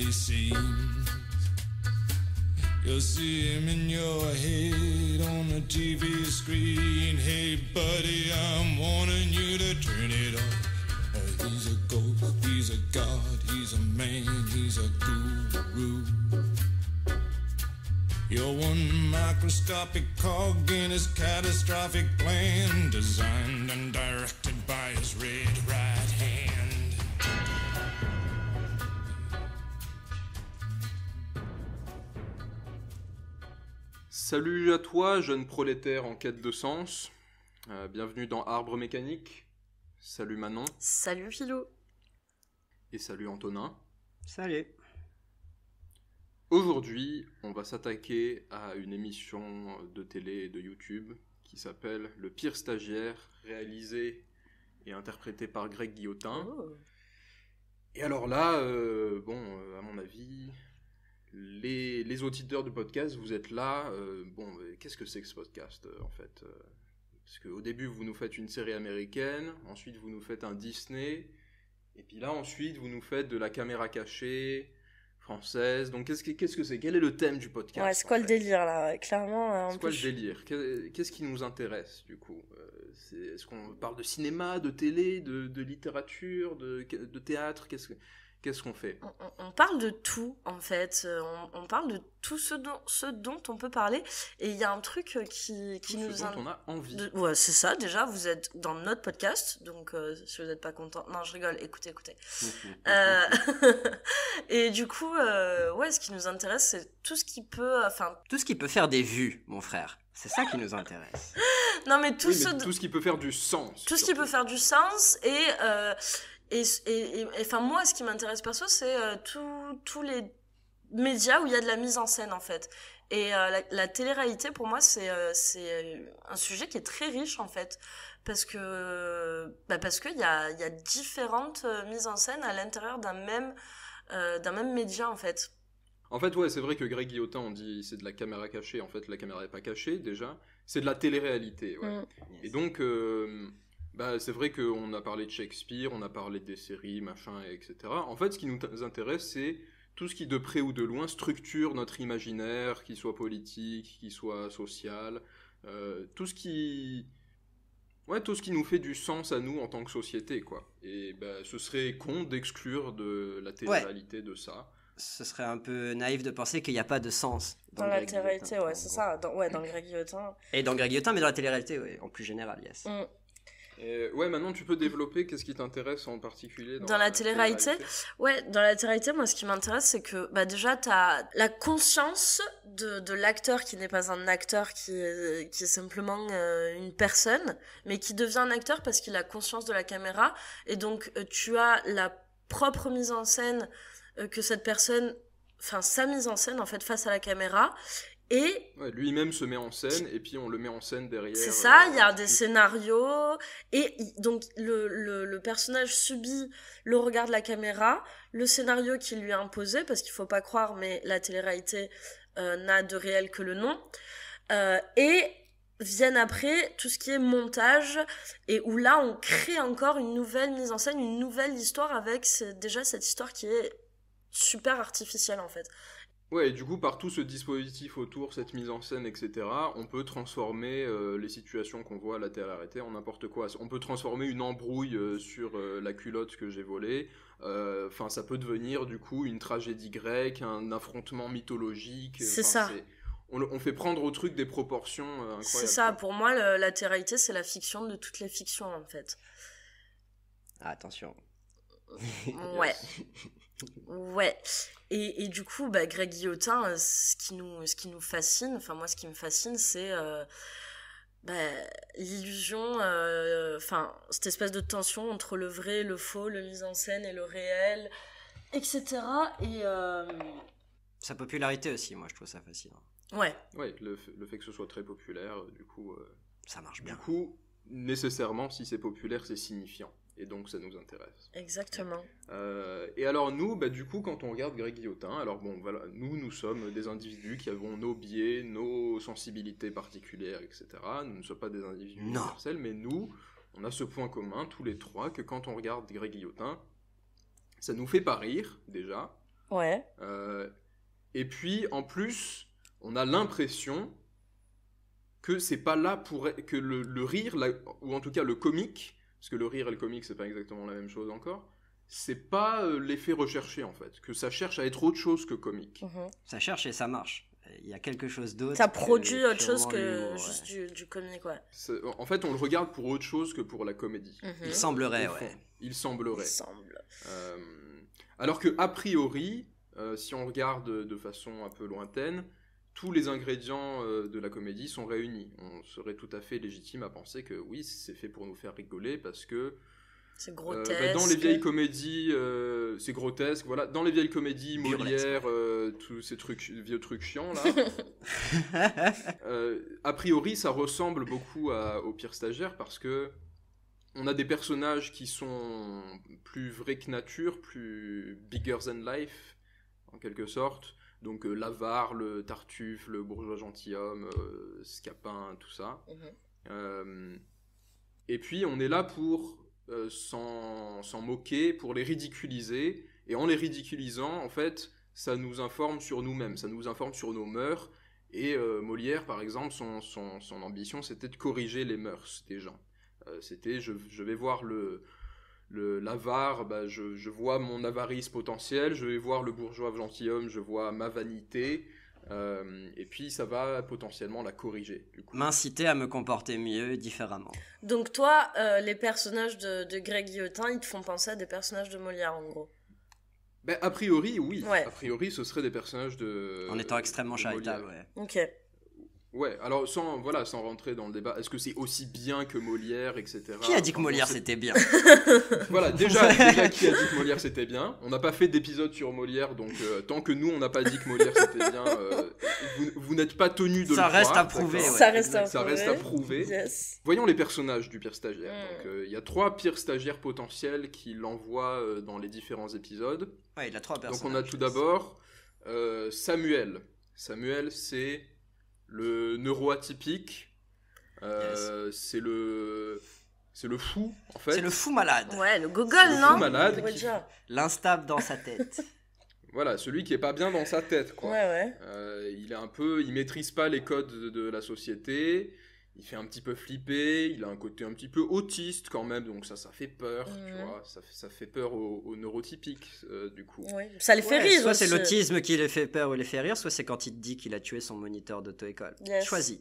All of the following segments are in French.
he seems. You'll see him in your head on the TV screen. Hey buddy, I'm warning you to turn it off. He's a ghost, he's a god, he's a man, he's a guru. You're one microscopic cog in his catastrophic plan, designed and directed by his red right hand. Salut à toi, jeune prolétaire en quête de sens. Bienvenue dans Arbre Mécanique. Salut Manon. Salut Philou. Et salut Antonin. Salut. Aujourd'hui, on va s'attaquer à une émission de télé et de YouTube qui s'appelle Le Pire Stagiaire, réalisé et interprété par Greg Guillotin. Oh. Et alors là, à mon avis, les auditeurs du podcast, vous êtes là. Qu'est-ce que c'est que ce podcast en fait Parce qu'au début, vous nous faites une série américaine, ensuite vous nous faites un Disney, et puis là, ensuite, vous nous faites de la caméra cachée française. Donc, qu'est-ce que c'est ? Quel est le thème du podcast ? Ouais, c'est quoi le délire là ? Clairement. C'est quoi le délire ? Qu'est-ce qui nous intéresse du coup ? Est-ce qu'on parle de cinéma, de télé, de littérature, de théâtre ? Qu'est-ce qu'on fait ? On parle de tout en fait. On parle de tout ce dont on peut parler. Et il y a un truc qui nous ce dont on a envie. Ouais, c'est ça. Déjà, vous êtes dans notre podcast, donc si vous n'êtes pas content, non, je rigole. Écoutez. Et du coup, ce qui nous intéresse, c'est tout ce qui peut, tout ce qui peut faire des vues, mon frère. C'est ça qui nous intéresse. Non, mais tout ce qui peut faire du sens. Tout ce qui peut faire du sens et moi, ce qui m'intéresse perso, c'est tous les médias où il y a de la mise en scène, en fait. Et la télé-réalité, pour moi, c'est un sujet qui est très riche, en fait. Parce qu'il y a différentes mises en scène à l'intérieur d'un même média, en fait. En fait, ouais, c'est vrai que Greg Guillotin, on dit c'est de la caméra cachée. En fait, la caméra n'est pas cachée, déjà. C'est de la télé-réalité, ouais. Et donc... c'est vrai qu'on a parlé de Shakespeare, on a parlé des séries, machin, etc. En fait, ce qui nous intéresse, c'est tout ce qui, de près ou de loin, structure notre imaginaire, qu'il soit politique, qu'il soit social, tout ce qui nous fait du sens à nous en tant que société, quoi. Et ce serait con d'exclure de la télé-réalité de ça. Ce serait un peu naïf de penser qu'il n'y a pas de sens dans la télé-réalité, ouais, c'est ça. Dans Greg Guillotin. Et dans Greg Guillotin, mais dans la télé-réalité, ouais, en plus général, yes. Maintenant tu peux développer qu'est-ce qui t'intéresse en particulier dans la télé-réalité. Ouais, dans la télé-réalité, moi ce qui m'intéresse c'est que déjà t'as la conscience de l'acteur qui n'est pas un acteur qui est simplement une personne, mais qui devient un acteur parce qu'il a conscience de la caméra, et donc tu as la propre mise en scène que cette personne, sa mise en scène en fait face à la caméra. Et lui-même se met en scène et puis on le met en scène derrière. C'est ça, il y a des scénarios et donc le personnage subit le regard de la caméra, le scénario qui lui est imposé, parce qu'il faut pas croire, mais la télé-réalité n'a de réel que le nom, et viennent après tout ce qui est montage, et où là on crée encore une nouvelle mise en scène, une nouvelle histoire avec déjà cette histoire qui est super artificielle en fait. Ouais, et du coup, par tout ce dispositif autour, cette mise en scène, etc., on peut transformer les situations qu'on voit à la télé-réalité en n'importe quoi. On peut transformer une embrouille sur la culotte que j'ai volée. Ça peut devenir, du coup, une tragédie grecque, un affrontement mythologique. C'est ça. On fait prendre au truc des proportions incroyables. C'est ça. Pour moi, la télé-réalité, c'est la fiction de toutes les fictions, en fait. Ah, attention. Ouais. Ouais. Et du coup, Greg Guillotin, ce qui nous fascine, moi ce qui me fascine, c'est l'illusion, cette espèce de tension entre le vrai, le faux, le mise en scène et le réel, etc. Et sa popularité aussi, moi je trouve ça fascinant. Ouais. Ouais, le fait que ce soit très populaire, du coup... ça marche bien. Du coup, nécessairement, si c'est populaire, c'est signifiant. Et donc, ça nous intéresse. Exactement. Et alors, nous, du coup, quand on regarde Greg Guillotin, alors bon, voilà, nous sommes des individus qui avons nos biais, nos sensibilités particulières, etc. Nous ne sommes pas des individus universels, mais nous, on a ce point commun, tous les trois, que quand on regarde Greg Guillotin, ça nous fait pas rire, déjà. Ouais. Et puis, en plus, on a l'impression que c'est pas là que le rire, ou en tout cas le comique, parce que le rire et le comique, c'est pas exactement la même chose encore, c'est pas l'effet recherché, en fait. Que ça cherche à être autre chose que comique. Ça cherche et ça marche. Il y a quelque chose d'autre. Ça produit autre chose que l'humour, juste du comique, ouais. En fait, on le regarde pour autre chose que pour la comédie. Il semblerait, Au fond. ouais. Il semblerait. Il semble. Alors que, a priori, si on regarde de façon un peu lointaine, tous les ingrédients de la comédie sont réunis. On serait tout à fait légitime à penser que oui, c'est fait pour nous faire rigoler parce que c'est grotesque. dans les vieilles comédies, c'est grotesque. Voilà, dans les vieilles comédies, Molière, tous ces vieux trucs chiants là. A priori, ça ressemble beaucoup au Pire Stagiaire parce que on a des personnages qui sont plus vrais que nature, plus bigger than life en quelque sorte. Donc l'avare, le tartuffe, le bourgeois gentilhomme, Scapin, tout ça. Et puis on est là pour s'en moquer, pour les ridiculiser. Et en les ridiculisant, en fait, ça nous informe sur nous-mêmes, ça nous informe sur nos mœurs. Et Molière, par exemple, son ambition, c'était de corriger les mœurs des gens. C'était, je vais voir l'avare, je vois mon avarice potentielle, je vais voir le bourgeois gentilhomme, je vois ma vanité, et puis ça va potentiellement la corriger. Du coup. M'inciter à me comporter mieux, différemment. Donc toi, les personnages de Greg Guillotin, ils te font penser à des personnages de Molière, en gros. A priori, oui. Ouais. A priori, ce seraient des personnages de... En étant extrêmement charitable, ouais. Ok. Ouais, alors sans rentrer dans le débat, est-ce que c'est aussi bien que Molière, etc. Qui a dit que Molière c'était bien? Voilà, déjà qui a dit que Molière c'était bien? On n'a pas fait d'épisode sur Molière, donc tant que nous on n'a pas dit que Molière c'était bien, vous n'êtes pas tenu de ça le reste croire. À prouver, ouais. Ça reste à prouver. Yes. Voyons les personnages du Pire Stagiaire. Donc il y a 3 pires stagiaires potentiels qui l'envoient dans les différents épisodes. Ouais, il a 3 personnages. Donc on a tout d'abord Samuel. Samuel, c'est le neuroatypique, c'est le fou en fait. C'est le fou malade. Ouais, le gogol, le non fou malade. L'instable dans sa tête. Voilà, celui qui est pas bien dans sa tête, quoi. Ouais. Il maîtrise pas les codes de la société. Il fait un petit peu flipper, il a un côté un petit peu autiste quand même, donc ça fait peur, tu vois, ça fait peur aux neurotypiques, du coup. Ouais. Ça les fait rire soit aussi. c'est l'autisme qui les fait peur ou les fait rire, soit c'est quand il te dit qu'il a tué son moniteur d'auto-école. Yes. Choisis.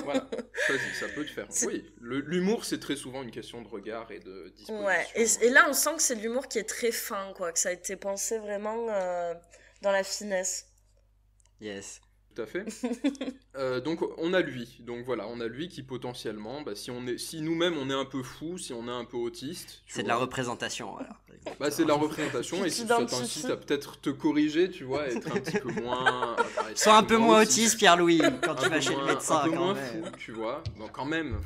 Voilà, choisis, ça peut te faire. Oui, l'humour, c'est très souvent une question de regard et de disposition. Ouais, et là, on sent que c'est de l'humour qui est très fin, quoi, que ça a été pensé vraiment dans la finesse. Yes. Tout à fait. Donc on a lui qui potentiellement, si nous-mêmes on est un peu fou, si on est un peu autiste, c'est de la représentation, voilà. C'est de la représentation et si ça t'incite à peut-être te corriger, tu vois, être un petit peu moins... Sois un peu moins autiste, Pierre-Louis, quand tu vas chez le médecin. Un peu moins fou, tu vois. Donc quand même,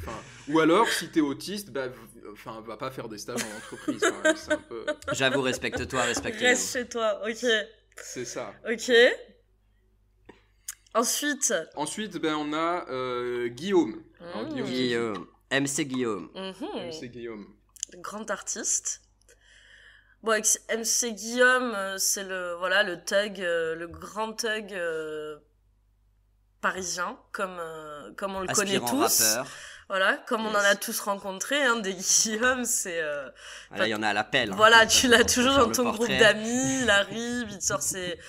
ou alors si t'es autiste, va pas faire des stages en entreprise, quand même, c'est un peu... J'avoue, respecte-toi, respecte-moi. Reste chez toi, ok. C'est ça. Ok. Ensuite, on a Guillaume. Alors, Guillaume. MC Guillaume. MC Guillaume. Grand artiste. Bon, MC Guillaume, c'est le thug, le grand thug parisien, comme on le connaît tous. Rappeur. Voilà, comme on en a tous rencontré, des Guillaume, c'est... Voilà, il y en a à l'appel. Voilà, tu l'as toujours dans ton groupe d'amis, il arrive, il te sort ses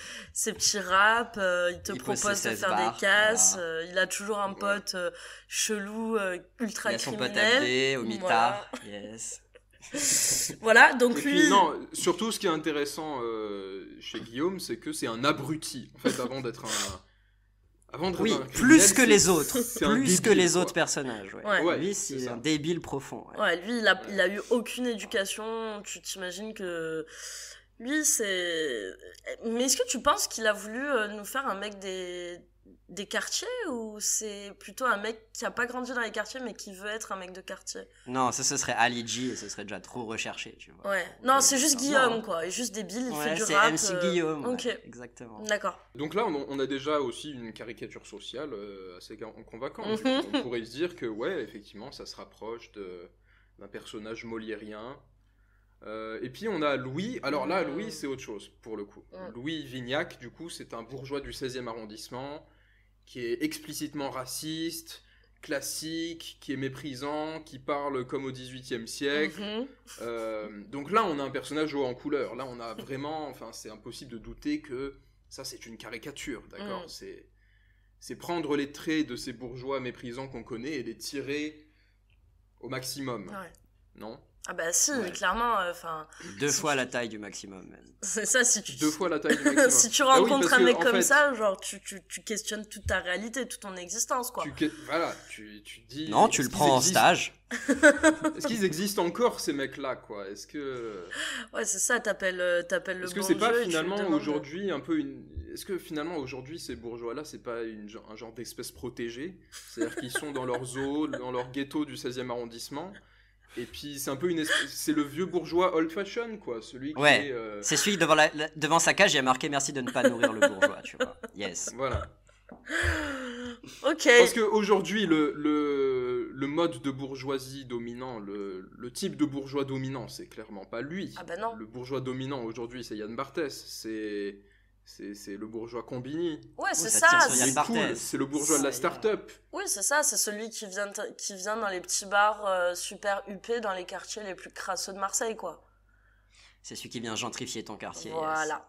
petits raps, il te propose de faire des casses, voilà. Il a toujours un pote chelou, ultra criminel. Il a son pote Abdé, au mitard, yes. Voilà, donc et puis, surtout ce qui est intéressant chez Guillaume, c'est que c'est un abruti, en fait, avant d'être oui, plus que les autres. Plus que les autres personnages. Ouais. Lui, c'est un débile profond. Ouais, lui, il a eu aucune éducation. Tu t'imagines que... Lui, c'est... Mais est-ce que tu penses qu'il a voulu nous faire un mec des quartiers ou c'est plutôt un mec qui a pas grandi dans les quartiers mais qui veut être un mec de quartier? Non, ce serait Ali G et ce serait déjà trop recherché, tu vois. Ouais. Non, c'est juste Guillaume, quoi. Il est juste débile, il fait du rap. C'est MC Guillaume. Ok. Ouais, exactement. D'accord. Donc là, on a déjà aussi une caricature sociale assez convaincante. On pourrait se dire que, ouais, effectivement, ça se rapproche d'un personnage moliérien. Et puis on a Louis. Alors là, Louis, c'est autre chose pour le coup. Louis Vignac, du coup, c'est un bourgeois du 16e arrondissement qui est explicitement raciste, classique, qui est méprisant, qui parle comme au 18e siècle. Donc là, on a un personnage haut en couleur. Là, on a vraiment... Enfin, c'est impossible de douter que ça, c'est une caricature, d'accord ? C'est prendre les traits de ces bourgeois méprisants qu'on connaît et les tirer au maximum. Non ? Ah bah si, clairement, deux fois la taille du maximum, même. C'est ça, si tu... Deux fois la taille du maximum. Si tu rencontres un mec comme ça, genre, tu questionnes toute ta réalité, toute ton existence, quoi. Voilà, tu dis... Non, tu le prends en stage. Est-ce qu'ils existent encore, ces mecs-là, quoi ? Est-ce que... Ouais, c'est ça, t'appelles le bon jeu. Est-ce que c'est pas finalement aujourd'hui un peu une... Est-ce que finalement aujourd'hui ces bourgeois-là, c'est pas un genre d'espèce protégée ? C'est-à-dire qu'ils sont dans leur zoo, dans leur ghetto du 16e arrondissement. Et puis c'est un peu c'est le vieux bourgeois old fashion, quoi, celui qui est c'est celui devant sa cage, il y a marqué merci de ne pas nourrir le bourgeois, tu vois. Yes. Voilà. Ok. Parce que aujourd'hui le mode de bourgeoisie dominant, le type de bourgeois dominant, c'est clairement pas lui. Ah bah non. Le bourgeois dominant aujourd'hui, c'est Yann Barthès, c'est le bourgeois Combini. Ouais, c'est ça. C'est cool. C'est le bourgeois de la start-up. Oui, c'est ça. C'est celui qui vient dans les petits bars super huppés dans les quartiers les plus crasseux de Marseille, quoi. C'est celui qui vient gentrifier ton quartier. Voilà.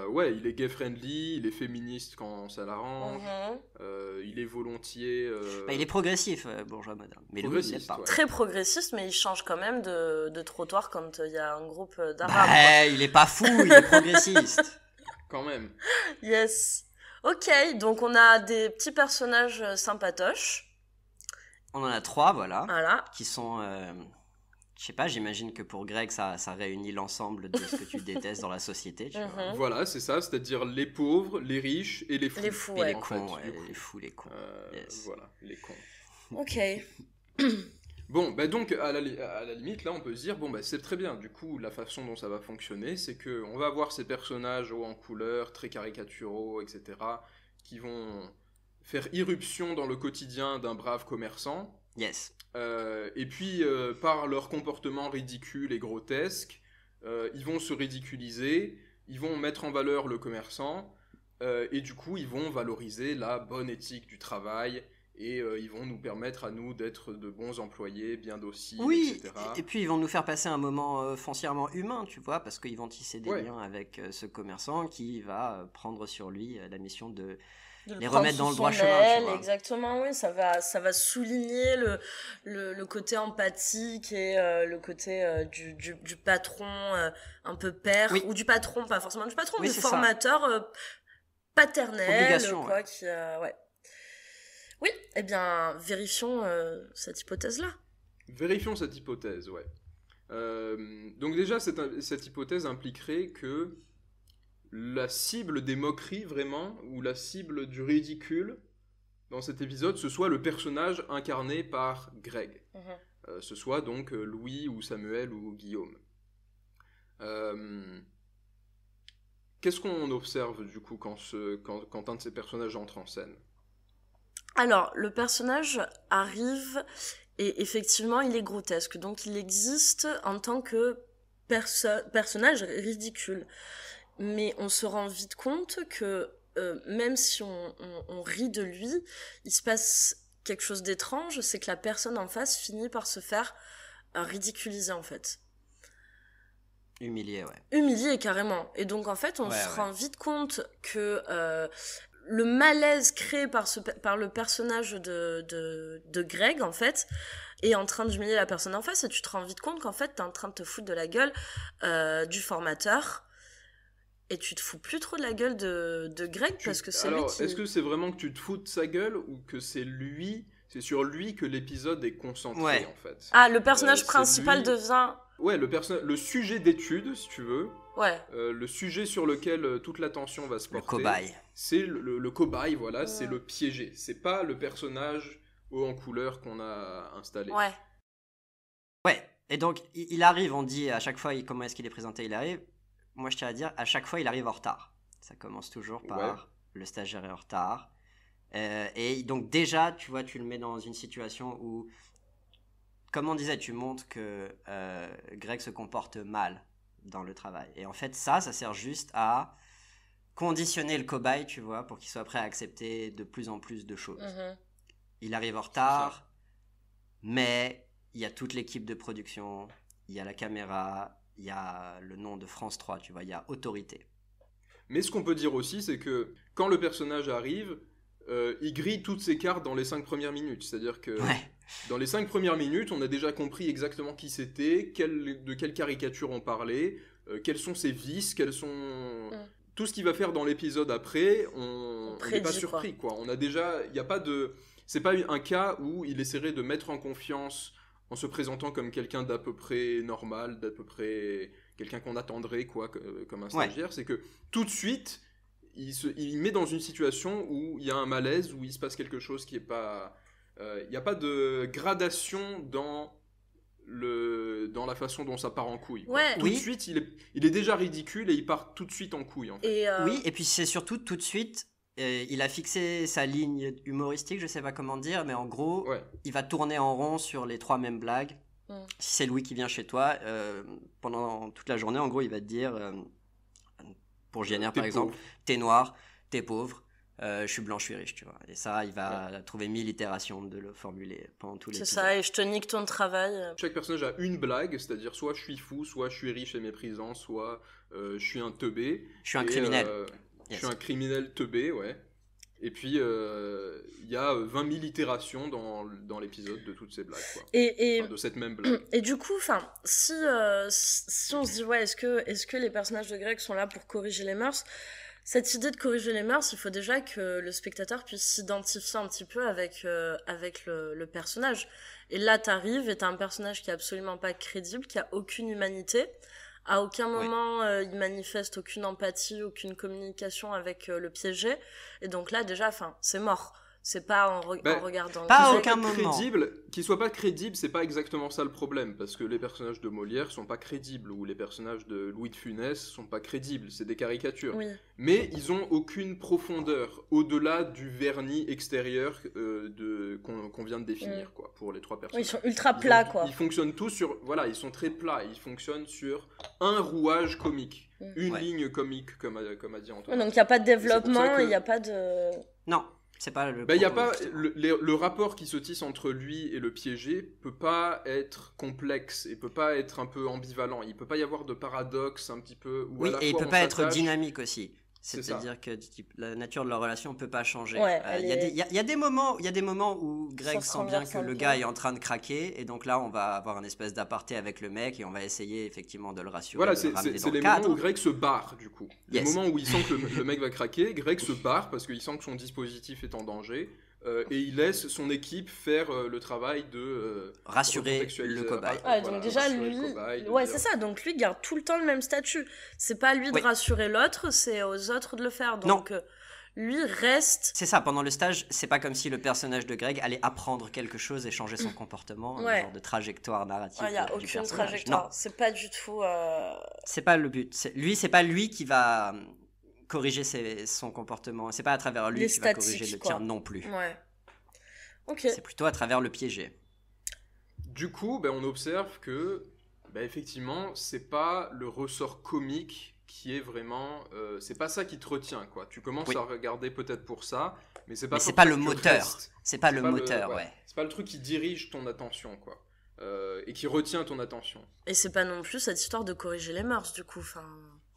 Ouais, il est gay-friendly, il est féministe quand ça l'arrange, il est volontiers... il est progressif, bourgeois moderne. Mais lui, il n'est pas. Très progressiste, mais il change quand même de trottoir quand il y a un groupe d'Arabes. Il est pas fou, il est progressiste. Quand même. Yes. Ok, donc on a des petits personnages sympatoches. On en a 3, voilà. Qui sont... Je sais pas, j'imagine que pour Greg, ça réunit l'ensemble de ce que tu détestes dans la société, tu vois. Voilà, c'est ça, c'est-à-dire les pauvres, les riches et les fous. Les fous, et les cons, les fous, les cons. Yes. Voilà, les cons. Ok. Bon, bah donc, à la limite, là, on peut se dire, bon, bah c'est très bien. Du coup, la façon dont ça va fonctionner, c'est qu'on va avoir ces personnages hauts en couleur, très caricaturaux, etc., qui vont faire irruption dans le quotidien d'un brave commerçant. Yes. Et puis, par leur comportement ridicule et grotesque, ils vont se ridiculiser, ils vont mettre en valeur le commerçant, et du coup, ils vont valoriser la bonne éthique du travail, et ils vont nous permettre à nous d'être de bons employés, bien dociles, etc. Et puis ils vont nous faire passer un moment foncièrement humain, tu vois, parce qu'ils vont tisser des liens avec ce commerçant qui va prendre sur lui la mission de les remettre dans le droit chemin, tu vois. Exactement, oui, ça va souligner le côté empathique et le côté du patron un peu père, ou du patron, pas forcément du patron, du formateur paternel, quoi, qui Oui, eh bien, vérifions cette hypothèse-là. Vérifions cette hypothèse, ouais. Donc déjà, cette hypothèse impliquerait que la cible des moqueries, vraiment, ou la cible du ridicule, dans cet épisode, ce soit le personnage incarné par Greg. Ce soit donc Louis, ou Samuel, ou Guillaume. Qu'est-ce qu'on observe, du coup, quand un de ces personnages entre en scène ? Alors, le personnage arrive, et effectivement, il est grotesque. Donc, il existe en tant que personnage ridicule. Mais on se rend vite compte que même si on rit de lui, il se passe quelque chose d'étrange, c'est que la personne en face finit par se faire ridiculiser, en fait. Humilier, ouais. Humilier, carrément. Et donc, en fait, on se rend vite compte que le malaise créé par le personnage de Greg, en fait, est en train d'humilier la personne en face, et tu te rends vite compte qu'en fait, t'es en train de te foutre de la gueule du formateur, et tu te fous plus trop de la gueule de Greg, parce que c'est lui qui... est-ce que c'est vraiment que tu te fous de sa gueule, ou que c'est sur lui que l'épisode est concentré, en fait ? Ah, le personnage principal devient... Ouais, le sujet d'étude, si tu veux. Ouais. Le sujet sur lequel toute l'attention va se porter. Le cobaye. C'est le cobaye, voilà, c'est le piégé. C'est pas le personnage haut en couleur qu'on a installé. Ouais. Ouais, et donc il arrive, on dit à chaque fois comment est-ce qu'il est présenté, il arrive. Moi je tiens à dire, à chaque fois il arrive en retard. Ça commence toujours par le stagiaire est en retard. Et donc déjà, tu vois, tu le mets dans une situation où comme on disait, tu montres que Greg se comporte mal dans le travail. Et en fait, ça sert juste à conditionner le cobaye, tu vois, pour qu'il soit prêt à accepter de plus en plus de choses. Il arrive en retard, mais il y a toute l'équipe de production, il y a la caméra, il y a le nom de France 3, tu vois, il y a autorité. Mais ce qu'on peut dire aussi, c'est que quand le personnage arrive, il grille toutes ses cartes dans les 5 premières minutes. C'est-à-dire que dans les 5 premières minutes, on a déjà compris exactement qui c'était, de quelle caricature on parlait, quels sont ses vices, quels sont... Tout ce qu'il va faire dans l'épisode après, on n'est pas surpris, quoi. On a déjà... Il n'y a pas de... C'est pas un cas où il essaierait de mettre en confiance en se présentant comme quelqu'un d'à peu près normal, d'à peu près... quelqu'un qu'on attendrait, quoi, comme un stagiaire. C'est que tout de suite... Il met dans une situation où il y a un malaise, où il se passe quelque chose qui est pas... Il n'y a pas de gradation dans la façon dont ça part en couille. Tout de suite, il est déjà ridicule et il part tout de suite en couille. En fait. Oui, et puis c'est surtout tout de suite, il a fixé sa ligne humoristique, je sais pas comment dire, mais en gros, il va tourner en rond sur les 3 mêmes blagues. Si c'est Louis qui vient chez toi, pendant toute la journée, en gros, il va te dire... Pour JNR par exemple, t'es noir, t'es pauvre, je suis blanc, je suis riche, tu vois. Et ça, il va trouver 1000 itérations de le formuler pendant tous les. C'est ça, et je te nique ton travail. Chaque personnage a une blague, c'est-à-dire soit je suis fou, soit je suis riche et méprisant, soit je suis un teubé. Je suis un criminel. Je suis un criminel teubé, ouais. Et puis, il y a 20 000 itérations dans l'épisode de toutes ces blagues, quoi. De cette même blague. Et du coup, si on se dit, est-ce que les personnages de Greg sont là pour corriger les mœurs, cette idée de corriger les mœurs, il faut déjà que le spectateur puisse s'identifier un petit peu avec le personnage. Et là, t'arrives et t'as un personnage qui est absolument pas crédible, qui a aucune humanité. À aucun moment, il manifeste aucune empathie, aucune communication avec le piégé. Et donc là, déjà, c'est mort. C'est pas en regardant... Pas à aucun moment. Qu'il soit pas crédible, c'est pas exactement ça le problème. Parce que les personnages de Molière sont pas crédibles. Ou les personnages de Louis de Funès sont pas crédibles. C'est des caricatures. Oui. Mais ils ont aucune profondeur. Au-delà du vernis extérieur qu'on vient de définir, quoi, pour les 3 personnages. Ils sont ultra plats, quoi. Ils fonctionnent tous sur... Voilà, ils sont très plats. Ils fonctionnent sur un rouage comique. Une ligne comique, comme a dit Antoine. Donc il n'y a pas de développement, il n'y a pas de... Non. C'est pas le y a pas le rapport qui se tisse entre lui et le piégé peut pas être complexe et peut pas être un peu ambivalent. Il peut pas y avoir de paradoxe un petit peu. Et il peut pas être dynamique aussi. C'est-à-dire que la nature de leur relation peut pas changer. Il y a des moments où Greg sent bien que le gars est en train de craquer et donc là on va avoir un espèce d'aparté avec le mec et on va essayer effectivement de le rassurer. Voilà, c'est les moments où Greg se barre du coup. Les moments où il sent que le mec va craquer, Greg se barre parce qu'il sent que son dispositif est en danger. Et il laisse son équipe faire le travail de rassurer le cobaye. Donc déjà lui, c'est ça. Donc lui garde tout le temps le même statut. C'est pas à lui de rassurer l'autre, c'est aux autres de le faire. Donc lui reste. C'est ça. Pendant le stage, c'est pas comme si le personnage de Greg allait apprendre quelque chose et changer son comportement, un genre de trajectoire narrative. Il y a aucune trajectoire. Non. C'est pas du tout. C'est pas le but. C'est pas lui qui va corriger son comportement. C'est pas à travers lui qu'il va corriger le tien non plus. C'est plutôt à travers le piégé. Du coup, on observe que effectivement, c'est pas le ressort comique qui est vraiment... c'est pas ça qui te retient, quoi. Tu commences à regarder peut-être pour ça, mais c'est pas... c'est pas le moteur. C'est pas le moteur, C'est pas le truc qui dirige ton attention, quoi. Et qui retient ton attention. Et c'est pas non plus cette histoire de corriger les mœurs, du coup,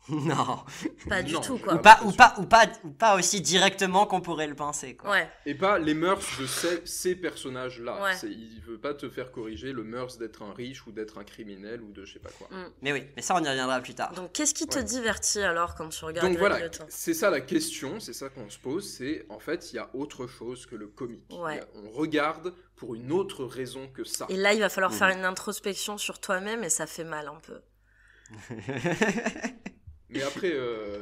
Non, pas du tout, quoi. Ou pas aussi directement qu'on pourrait le penser, quoi. Et pas les mœurs de ces personnages-là. Il veut pas te faire corriger le mœurs d'être un riche ou d'être un criminel ou de je sais pas quoi. Mais ça on y reviendra plus tard. Donc qu'est-ce qui te divertit alors quand tu regardes? Donc voilà, c'est ça la question, c'est ça qu'on se pose, c'est en fait il y a autre chose que le comique. On regarde pour une autre raison que ça. Et là il va falloir faire une introspection sur toi-même et ça fait mal un peu. Mais après,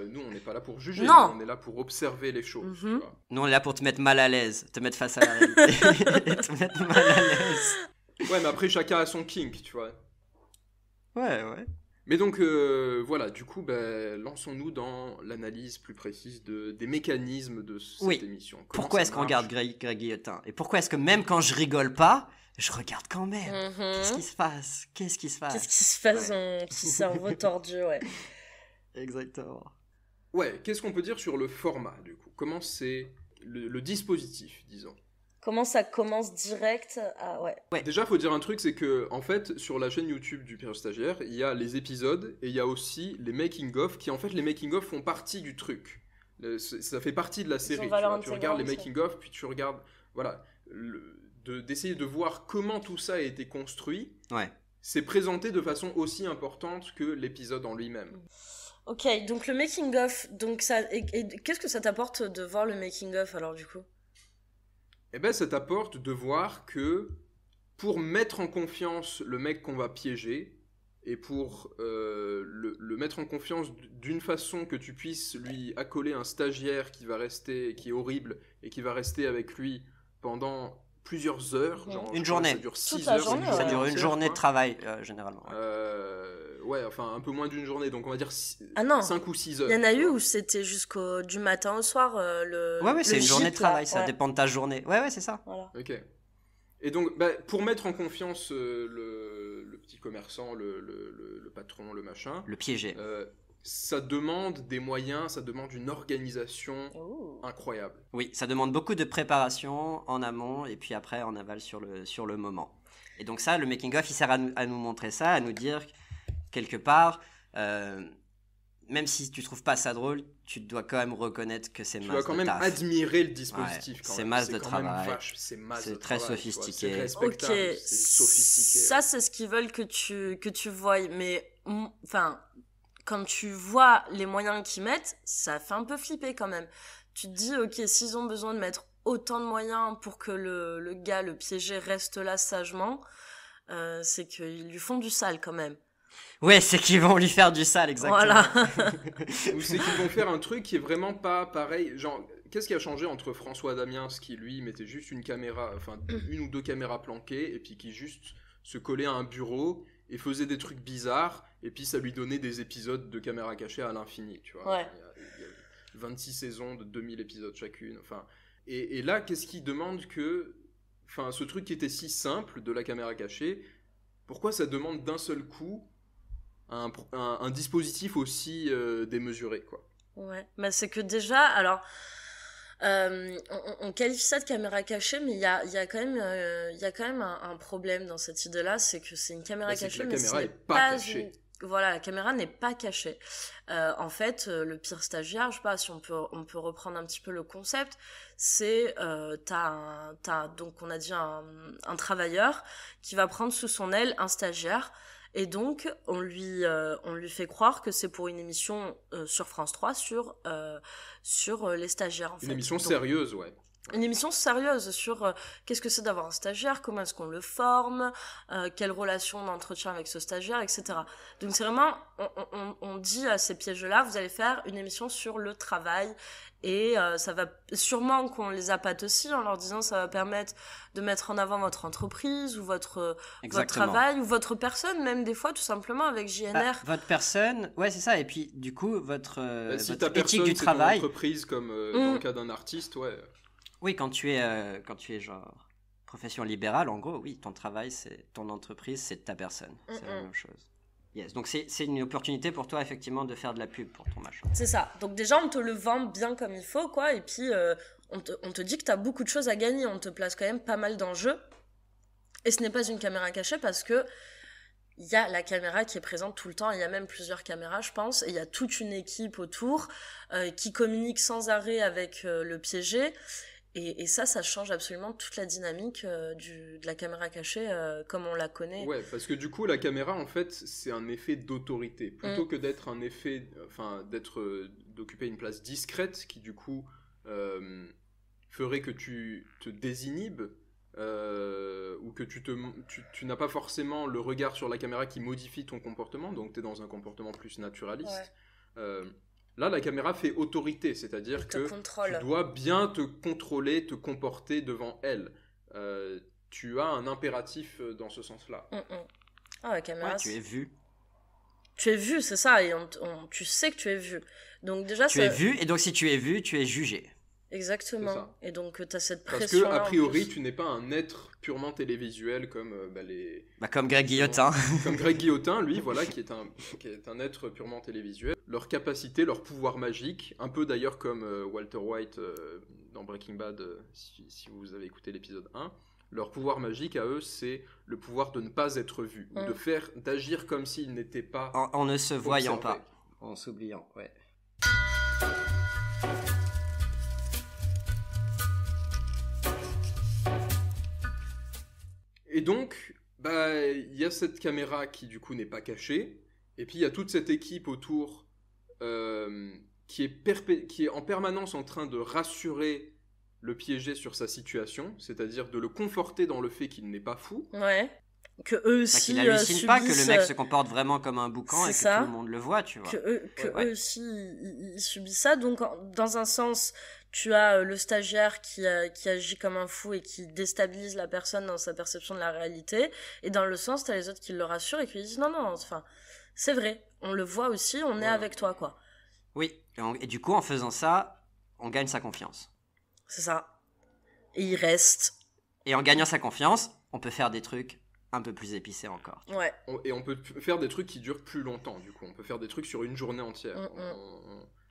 nous, on n'est pas là pour juger, on est là pour observer les choses. Tu vois. Nous, on est là pour te mettre mal à l'aise, te mettre face à la réalité, te mettre mal à l'aise. Ouais, mais après, chacun a son kink, tu vois. Ouais. Mais donc, voilà, du coup, lançons-nous dans l'analyse plus précise des mécanismes de cette émission. Pourquoi est-ce qu'on regarde Greg Guillotin? Et pourquoi est-ce que même quand je rigole pas, je regarde quand même. Qu'est-ce qui se passe? Qu'est-ce qui se passe en petit cerveau tordu, ouais. Exactement. Ouais, qu'est-ce qu'on peut dire sur le format, du coup? Comment c'est le dispositif, disons? Comment ça commence direct ouais. Déjà, il faut dire un truc, c'est que, en fait, sur la chaîne YouTube du Pire Stagiaire, il y a les épisodes et il y a aussi les making-of, qui en fait, les making-of font partie du truc. Ça fait partie de la série. Tu regardes les making-of, puis tu regardes, voilà, d'essayer de voir comment tout ça a été construit. Ouais. C'est présenté de façon aussi importante que l'épisode en lui-même. Ok, donc le making-of, donc ça, et qu'est-ce que ça t'apporte de voir le making-of alors du coup? Eh ben, ça t'apporte de voir que pour mettre en confiance le mec qu'on va piéger et pour le mettre en confiance d'une façon que tu puisses lui accoler un stagiaire qui est horrible et qui va rester avec lui pendant plusieurs heures. Genre, une journée. Ça dure 6 heures. Ça dure une journée de travail, généralement. Ouais, enfin un peu moins d'une journée, donc on va dire 5 ou 6 heures. Il y en a eu où c'était du matin au soir Ouais, c'est une journée de travail, ça dépend de ta journée. Ouais, c'est ça. Voilà. Ok. Et donc, pour mettre en confiance le petit commerçant, le patron, le machin... Le piégé. Ça demande des moyens, ça demande une organisation incroyable. Oui, ça demande beaucoup de préparation en amont et puis après en aval sur le moment. Et donc ça, le making-of, il sert à nous montrer ça, à nous dire quelque part, même si tu trouves pas ça drôle, tu dois quand même reconnaître que c'est masse de taf. Tu dois quand même admirer le dispositif. Ouais, c'est masse de travail. C'est très sophistiqué. C'est respectable, c'est sophistiqué. Ça, c'est ce qu'ils veulent que tu voies. Mais, enfin, quand tu vois les moyens qu'ils mettent, ça fait un peu flipper quand même. Tu te dis, ok, s'ils ont besoin de mettre autant de moyens pour que le gars, le piégé, reste là sagement, c'est qu'ils lui font du sale quand même. Ouais, c'est qu'ils vont lui faire du sale, exactement. Voilà. Ou c'est qu'ils vont faire un truc qui est vraiment pas pareil. Genre, qu'est-ce qui a changé entre François Damiens, qui lui mettait juste une ou deux caméras planquées, et puis qui juste se collait à un bureau et faisait des trucs bizarres, et puis ça lui donnait des épisodes de caméra cachée à l'infini, tu vois. Ouais. Il y a 26 saisons de 2000 épisodes chacune. Enfin, et là, qu'est-ce qui demande que... Enfin, ce truc qui était si simple de la caméra cachée, pourquoi ça demande d'un seul coup un dispositif aussi démesuré, quoi. Ouais, mais c'est que déjà, alors, on qualifie ça de caméra cachée, mais il y a quand même un problème dans cette idée-là, c'est que c'est une caméra cachée, mais la caméra n'est pas cachée. Voilà, la caméra n'est pas cachée. En fait, le pire stagiaire, je sais pas si on peut reprendre un petit peu le concept, c'est donc on a dit un travailleur qui va prendre sous son aile un stagiaire. Et donc, on lui fait croire que c'est pour une émission sur France 3 sur les stagiaires, en fait. Une émission sérieuse, ouais. Une émission sérieuse sur qu'est-ce que c'est d'avoir un stagiaire, comment est-ce qu'on le forme, quelle relation on entretient avec ce stagiaire, etc. Donc c'est vraiment, on dit à ces pièges-là, vous allez faire une émission sur le travail, et ça va sûrement qu'on les appâte aussi en leur disant ça va permettre de mettre en avant votre entreprise ou votre travail ou votre personne, même des fois tout simplement avec JNR. Votre personne, ouais c'est ça, et puis du coup votre si votre ta personne, éthique du travail. C'est ton entreprise comme dans le cas d'un artiste, ouais. Oui, quand tu es genre profession libérale, en gros, oui, ton travail, c'est ton entreprise, c'est ta personne. C'est la même chose. Yes, donc c'est une opportunité pour toi, effectivement, de faire de la pub pour ton machin. C'est ça. Donc déjà, on te le vend bien comme il faut, quoi, et puis on te dit que t'as beaucoup de choses à gagner, on te place quand même pas mal d'enjeux. Et ce n'est pas une caméra cachée parce que il y a la caméra qui est présente tout le temps, il y a même plusieurs caméras, je pense, et il y a toute une équipe autour qui communique sans arrêt avec le piégé. Et ça change absolument toute la dynamique de la caméra cachée comme on la connaît. Ouais, parce que du coup, la caméra, en fait, c'est un effet d'autorité. Plutôt que d'être un effet... Enfin, d'occuper une place discrète qui, du coup, ferait que tu te désinhibes ou que tu n'as pas forcément le regard sur la caméra qui modifie ton comportement, donc tu es dans un comportement plus naturaliste. Ouais. Là, la caméra fait autorité, c'est-à-dire que tu dois bien te contrôler, te comporter devant elle. Tu as un impératif dans ce sens-là. Ah, la caméra, tu es vu. Tu es vu, c'est ça, et tu sais que tu es vu. Donc déjà, tu es vu, et donc si tu es vu, tu es jugé. Exactement. Et donc, tu as cette pression. Parce que, a priori, tu n'es pas un être purement télévisuel comme les. Comme Greg Guillotin. Comme Greg Guillotin, lui, voilà, qui est un être purement télévisuel. Leur capacité, leur pouvoir magique, un peu d'ailleurs comme Walter White dans Breaking Bad, si vous avez écouté l'épisode 1. Leur pouvoir magique à eux, c'est le pouvoir de ne pas être vu, ou d'agir comme s'ils n'étaient pas. En ne se voyant pas, en s'oubliant, ouais. Et donc, il y a cette caméra qui du coup n'est pas cachée, et puis il y a toute cette équipe autour qui est en permanence en train de rassurer le piégé sur sa situation, c'est-à-dire de le conforter dans le fait qu'il n'est pas fou. Ouais. Que eux aussi qu'il hallucine pas, que le mec se comporte vraiment comme un boucan et que tout le monde le voit, tu vois. Eux aussi ils subissent ça. Donc dans un sens, tu as le stagiaire qui agit comme un fou et qui déstabilise la personne dans sa perception de la réalité, et dans le sens, tu as les autres qui le rassurent et qui lui disent non, enfin, c'est vrai, on le voit aussi, on est avec toi, quoi. Oui, et du coup, en faisant ça, on gagne sa confiance. C'est ça. Et il reste. Et en gagnant sa confiance, on peut faire des trucs un peu plus épicés encore. Ouais. Et on peut faire des trucs qui durent plus longtemps, du coup. On peut faire des trucs sur une journée entière.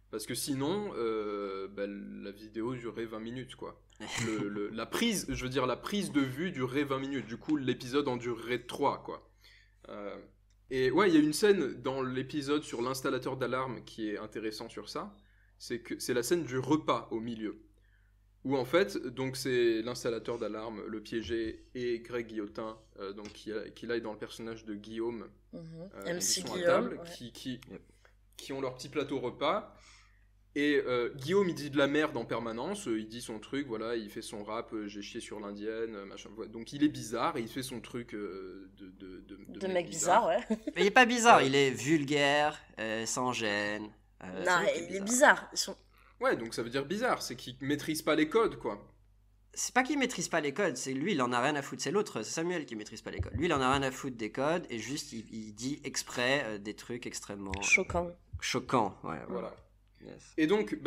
Parce que sinon, la vidéo durait 20 minutes, quoi. La prise de vue durait 20 minutes. Du coup, l'épisode en durerait 3, quoi. Et ouais, il y a une scène dans l'épisode sur l'installateur d'alarme qui est intéressant sur ça. C'est la scène du repas au milieu. Où en fait, donc c'est l'installateur d'alarme, le piégé, et Greg Guillotin, donc qui là est dans le personnage de Guillaume, MC Guillaume, table, qui ont leur petit plateau repas. Et Guillaume, il dit de la merde en permanence, il dit son truc, voilà, il fait son rap, j'ai chié sur l'indienne, machin. Donc il est bizarre et il fait son truc de mec bizarre, ouais. Mais il est pas bizarre, il est vulgaire, sans gêne. Non, il est bizarre. Ouais, donc ça veut dire bizarre, c'est qu'il maîtrise pas les codes, quoi. C'est pas qu'il maîtrise pas les codes, c'est lui, il en a rien à foutre, c'est l'autre, c'est Samuel qui maîtrise pas les codes. Lui, il en a rien à foutre des codes, et juste, il dit exprès des trucs extrêmement... Choquants, ouais. Voilà. Yes. Et donc,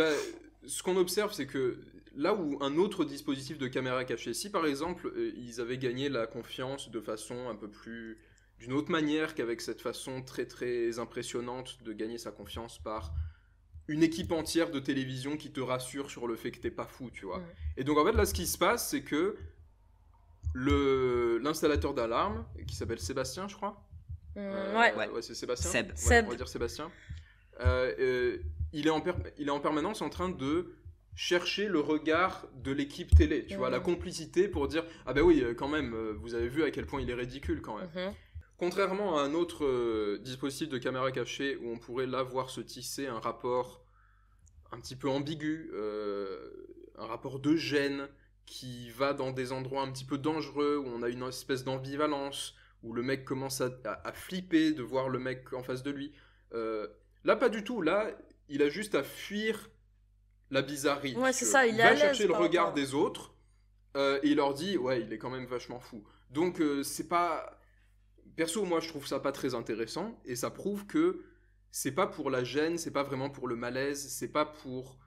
ce qu'on observe, c'est que là où un autre dispositif de caméra cachée, si par exemple, ils avaient gagné la confiance de façon un peu plus... d'une autre manière qu'avec cette façon très très impressionnante de gagner sa confiance par... une équipe entière de télévision qui te rassure sur le fait que t'es pas fou, tu vois. Et donc en fait là ce qui se passe, c'est que l'installateur d'alarme, qui s'appelle Sébastien, je crois. Ouais, c'est Sébastien. Seb. On va dire Sébastien. Il est en permanence en train de chercher le regard de l'équipe télé, tu vois, la complicité pour dire ah ben oui, quand même, vous avez vu à quel point il est ridicule quand même. Contrairement à un autre dispositif de caméra cachée où on pourrait là voir se tisser un rapport un petit peu ambigu, un rapport de gêne qui va dans des endroits un petit peu dangereux, où on a une espèce d'ambivalence, où le mec commence à flipper de voir le mec en face de lui. Là, pas du tout. Là, il a juste à fuir la bizarrerie. Ouais, c'est ça, il est à va l'aise chercher le regard des autres et il leur dit ouais, il est quand même vachement fou. Donc, c'est pas... Perso, moi, je trouve ça pas très intéressant, et ça prouve que c'est pas pour la gêne, c'est pas vraiment pour le malaise, c'est pas pour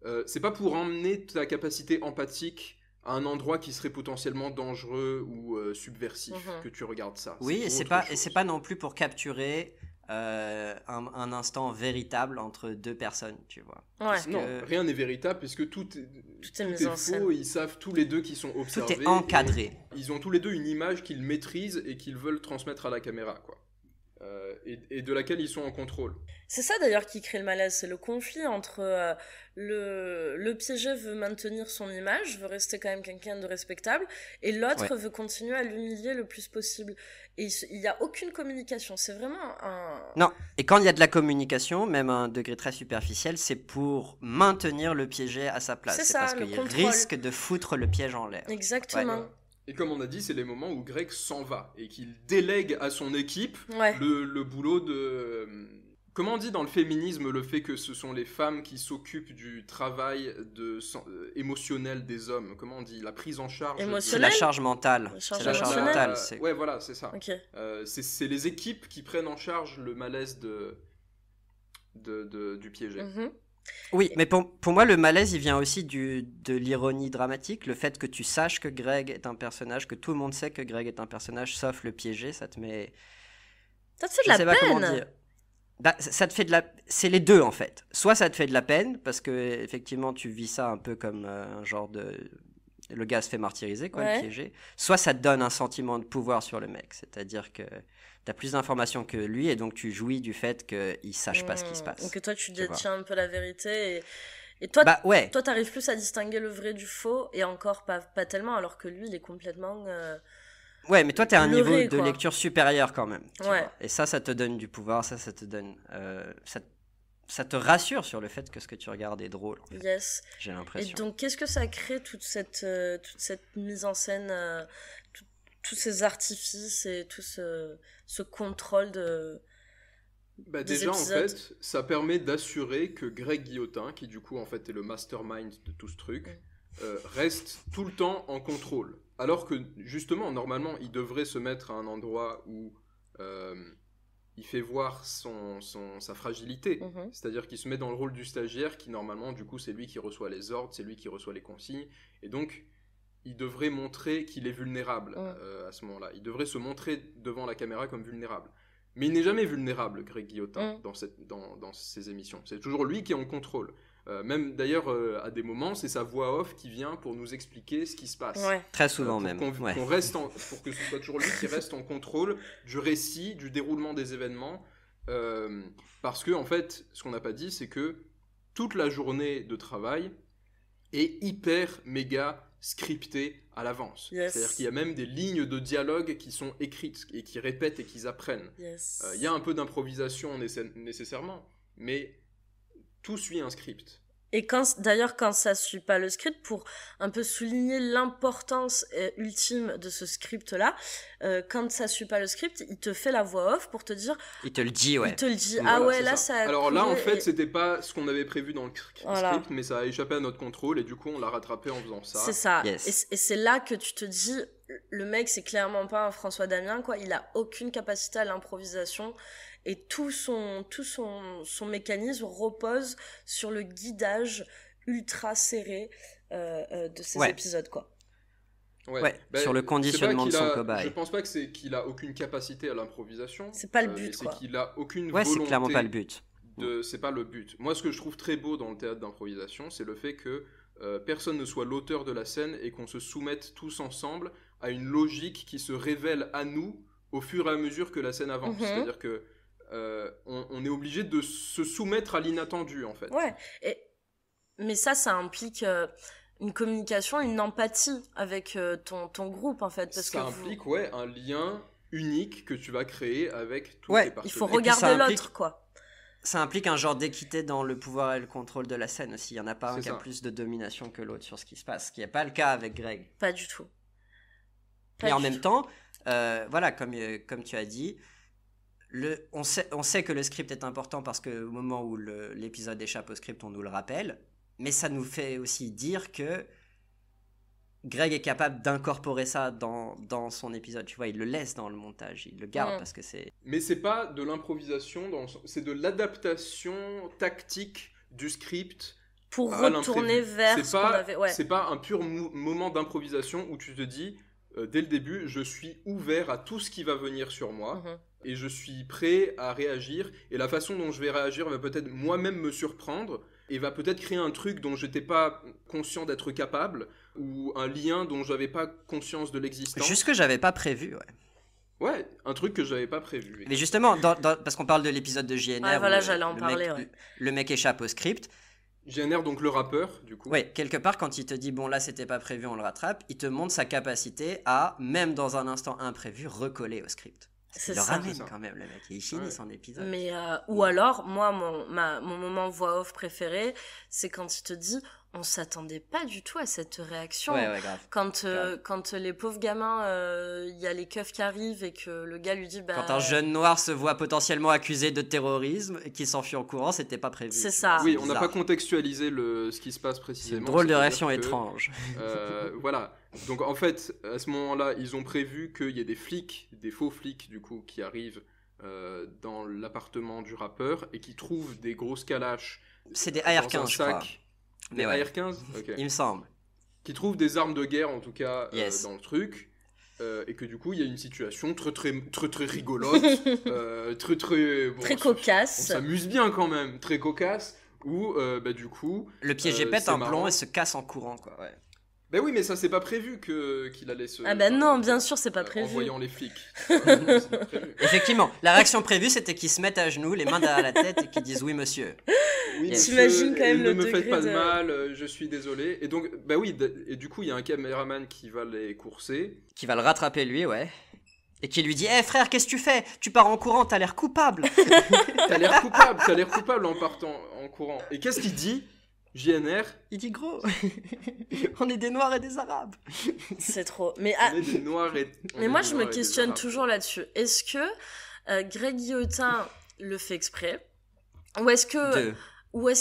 emmener ta capacité empathique à un endroit qui serait potentiellement dangereux ou subversif que tu regardes ça. Oui, et c'est pas non plus pour capturer un instant véritable entre deux personnes, tu vois. Ouais. Non, rien n'est véritable puisque tout est faux. Ils savent tous les deux qu'ils sont observés. Tout est encadré. Ils ont tous les deux une image qu'ils maîtrisent et qu'ils veulent transmettre à la caméra, quoi. Et de laquelle ils sont en contrôle. C'est ça d'ailleurs qui crée le malaise, c'est le conflit entre le piégé veut maintenir son image, veut rester quand même quelqu'un de respectable, et l'autre veut continuer à l'humilier le plus possible. Et il n'y a aucune communication, c'est vraiment un... Non, et quand il y a de la communication, même à un degré très superficiel, c'est pour maintenir le piégé à sa place. C'est parce qu'il risque de foutre le piège en l'air. Exactement. Ouais. Et comme on a dit, c'est les moments où Greg s'en va et qu'il délègue à son équipe le boulot de... Comment on dit dans le féminisme le fait que ce sont les femmes qui s'occupent du travail émotionnel des hommes? Comment on dit? La prise en charge... C'est la charge mentale. C'est la charge mentale. Ouais, voilà, c'est ça. Okay. C'est les équipes qui prennent en charge le malaise du piégé. Oui, mais pour moi, le malaise, il vient aussi de l'ironie dramatique, le fait que tu saches que Greg est un personnage, que tout le monde sait que Greg est un personnage, sauf le piégé, ça te met... Ça te fait de la peine. Je sais pas comment dire. Bah, ça te fait de la... C'est les deux, en fait. Soit ça te fait de la peine, parce que effectivement, tu vis ça un peu comme un genre de... Le gars se fait martyriser, quoi, le piégé. Soit ça te donne un sentiment de pouvoir sur le mec, c'est-à-dire que t'as plus d'informations que lui, et donc tu jouis du fait qu'il sache pas ce qui se passe. Donc toi, tu détiens un peu la vérité, et toi, toi, t'arrives plus à distinguer le vrai du faux, et encore pas tellement, alors que lui, il est complètement... Ouais, mais toi, t'es à un niveau de lecture supérieur quand même. Ouais. Et ça te donne du pouvoir, ça te donne... ça te rassure sur le fait que ce que tu regardes est drôle. En fait. Yes. J'ai l'impression. Et donc, qu'est-ce que ça crée, toute cette mise en scène, tous ces artifices et tout ce contrôle de... déjà, en fait, ça permet d'assurer que Greg Guillotin, qui du coup, en fait, est le mastermind de tout ce truc, reste tout le temps en contrôle. Alors que, justement, normalement, il devrait se mettre à un endroit où il fait voir sa fragilité. C'est-à-dire qu'il se met dans le rôle du stagiaire qui, normalement, du coup, c'est lui qui reçoit les ordres, c'est lui qui reçoit les consignes. Et donc, il devrait montrer qu'il est vulnérable à ce moment-là. Il devrait se montrer devant la caméra comme vulnérable. Mais il n'est jamais vulnérable, Greg Guillotin, dans ses émissions. C'est toujours lui qui est en contrôle. Même d'ailleurs, à des moments, c'est sa voix off qui vient pour nous expliquer ce qui se passe. Très souvent même. Pour que ce soit toujours lui qui reste en contrôle du récit, du déroulement des événements. Parce que, en fait, ce qu'on n'a pas dit, c'est que toute la journée de travail est hyper méga scriptée à l'avance. C'est-à-dire qu'il y a même des lignes de dialogue qui sont écrites et qui répètent et qui apprennent. Il y a un peu d'improvisation nécessairement, mais tout suit un script. Et d'ailleurs, quand ça suit pas le script, pour un peu souligner l'importance ultime de ce script-là, quand ça suit pas le script, il te fait la voix off pour te dire... Il te le dit, ouais. Il te le dit, voilà, là, ça a Alors là, en fait, c'était pas ce qu'on avait prévu dans le script, mais ça a échappé à notre contrôle, et du coup, on l'a rattrapé en faisant ça. C'est ça. Yes. Et c'est là que tu te dis, le mec, c'est clairement pas un François Damien, quoi. Il a aucune capacité à l'improvisation. Et tout son mécanisme repose sur le guidage ultra serré de ces épisodes, quoi. Sur le conditionnement de son cobaye. Je pense pas que c'est qu'il a aucune capacité à l'improvisation. C'est pas le but, quoi. C'est qu'il a aucune volonté. C'est clairement pas le but. C'est pas le but. Moi, ce que je trouve très beau dans le théâtre d'improvisation, c'est le fait que personne ne soit l'auteur de la scène et qu'on se soumette tous ensemble à une logique qui se révèle à nous au fur et à mesure que la scène avance. C'est-à-dire que on est obligé de se soumettre à l'inattendu, en fait. Ouais, mais ça implique une communication, une empathie avec ton groupe, en fait. Parce ça implique, un lien unique que tu vas créer avec tous les partenaires. Il faut regarder l'autre, quoi. Ça implique un genre d'équité dans le pouvoir et le contrôle de la scène aussi. Il n'y en a pas un qui a plus de domination que l'autre sur ce qui se passe, ce qui n'est pas le cas avec Greg. Pas du tout. Et en même temps, comme tu as dit, on sait que le script est important parce qu'au moment où l'épisode échappe au script, on nous le rappelle, mais ça nous fait aussi dire que Greg est capable d'incorporer ça dans son épisode. Tu vois, il le laisse dans le montage, il le garde parce que c'est... Mais c'est pas de l'improvisation, c'est de l'adaptation tactique du script pour retourner vers ce qu'on avait... C'est pas un pur moment d'improvisation où tu te dis, dès le début, je suis ouvert à tout ce qui va venir sur moi. Et je suis prêt à réagir, et la façon dont je vais réagir va peut-être moi-même me surprendre, et va peut-être créer un truc dont j'étais pas conscient d'être capable, ou un lien dont j'avais pas conscience de l'existence. Juste que j'avais pas prévu, Ouais, un truc que j'avais pas prévu. Mais justement, parce qu'on parle de l'épisode de JNR, voilà, j'allais en parler, le mec échappe au script. JNR, donc le rappeur, du coup. Ouais, quelque part, quand il te dit, bon là, c'était pas prévu, on le rattrape, il te montre sa capacité à, même dans un instant imprévu, recoller au script. Il le ramène quand même, le mec, et il finit son épisode. Mais, ou alors, moi, mon moment voix off préféré, c'est quand il te dit, on s'attendait pas du tout à cette réaction. Ouais, grave. Quand les pauvres gamins, il y a les keufs qui arrivent et que le gars lui dit... Quand un jeune noir se voit potentiellement accusé de terrorisme et qui s'enfuit en courant, c'était pas prévu. C'est ça. Oui, on n'a pas contextualisé ce qui se passe précisément. C'est une drôle de réaction étrange. Voilà. Donc en fait, à ce moment-là, ils ont prévu qu'il y ait des faux flics du coup, qui arrivent dans l'appartement du rappeur et qui trouve des grosses calaches. C'est des AR-15, je crois. Des AR-15 okay. Il me semble. Qui trouve des armes de guerre, en tout cas, dans le truc. Et que du coup, il y a une situation très rigolote, très cocasse. On s'amuse bien quand même, très cocasse. Où, du coup... Le piégé pète un plomb et se casse en courant, quoi. Ouais. Ben oui, mais ça, c'est pas prévu qu'il allait se... Ah ben non, bien sûr, c'est pas prévu. En voyant les flics. Effectivement, la réaction prévue, c'était qu'ils se mettent à genoux, les mains derrière la tête et qu'ils disent « Oui, monsieur ». Oui, t'imagines quand même le degré. Ne me faites pas de mal, je suis désolé. Et donc, et du coup, il y a un caméraman qui va les courser. Qui va le rattraper, lui, ouais. Et qui lui dit « Eh frère, qu'est-ce que tu fais ? Tu pars en courant, t'as l'air coupable !» T'as l'air coupable en partant en courant. Et qu'est-ce qu'il dit ? JNR. Il dit gros, on est des Noirs et des Arabes. C'est trop. Mais on est des Noirs et... Mais moi, je me questionne toujours là-dessus. Est-ce que Greg Guillotin le fait exprès ? Ou est-ce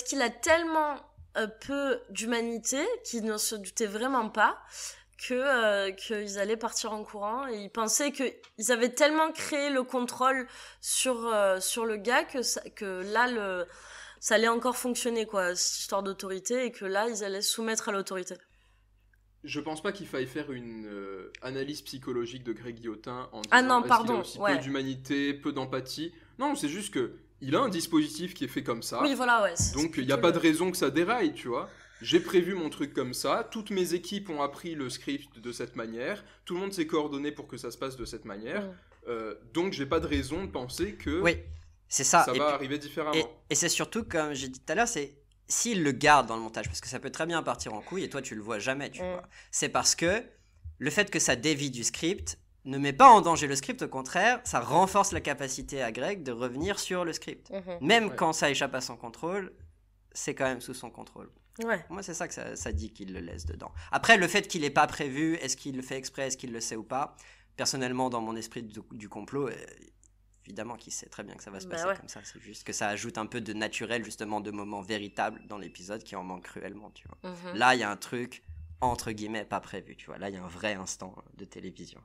qu'il a tellement peu d'humanité qu'il ne se doutait vraiment pas qu'ils allaient partir en courant, et ils pensaient qu'ils avaient tellement créé le contrôle sur le gars que là, ça allait encore fonctionner, quoi, cette histoire d'autorité, et que là, ils allaient se soumettre à l'autorité. Je pense pas qu'il faille faire une analyse psychologique de Greg Guillotin en disant qu'il a aussi peu d'humanité, peu d'empathie. Non, c'est juste que il a un dispositif qui est fait comme ça. Oui, voilà, ouais. Donc il n'y a pas de raison que ça déraille, tu vois. J'ai prévu mon truc comme ça, toutes mes équipes ont appris le script de cette manière, tout le monde s'est coordonné pour que ça se passe de cette manière, donc j'ai pas de raison de penser que c'est ça va arriver différemment. Et c'est surtout, comme j'ai dit tout à l'heure, c'est s'il le garde dans le montage, parce que ça peut très bien partir en couille et toi tu le vois jamais, tu vois. C'est parce que le fait que ça dévie du script ne met pas en danger le script, au contraire, ça renforce la capacité à Greg de revenir sur le script. Même quand ça échappe à son contrôle, c'est quand même sous son contrôle. Ouais. Moi, c'est ça que ça dit qu'il le laisse dedans. Après, le fait qu'il n'ait pas prévu, est-ce qu'il le fait exprès, est-ce qu'il le sait ou pas, personnellement, dans mon esprit du complot, évidemment qu'il sait très bien que ça va se passer comme ça. C'est juste que ça ajoute un peu de naturel, justement, de moments véritables dans l'épisode qui en manque cruellement, tu vois. Là, il y a un truc, entre guillemets, pas prévu, tu vois. Là, il y a un vrai instant de télévision.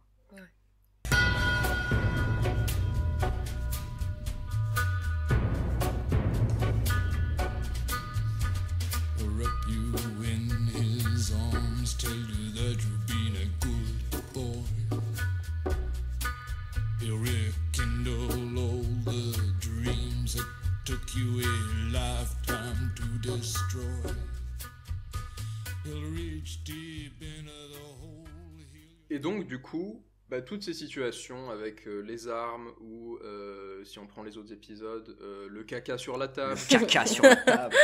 Tell you that you've been a good boy. He'll rekindle all the dreams that took you a lifetime to destroy. He'll reach deep into the hole. Et donc du coup, toutes ces situations avec les armes ou si on prend les autres épisodes, le caca sur la table. Le caca sur la table.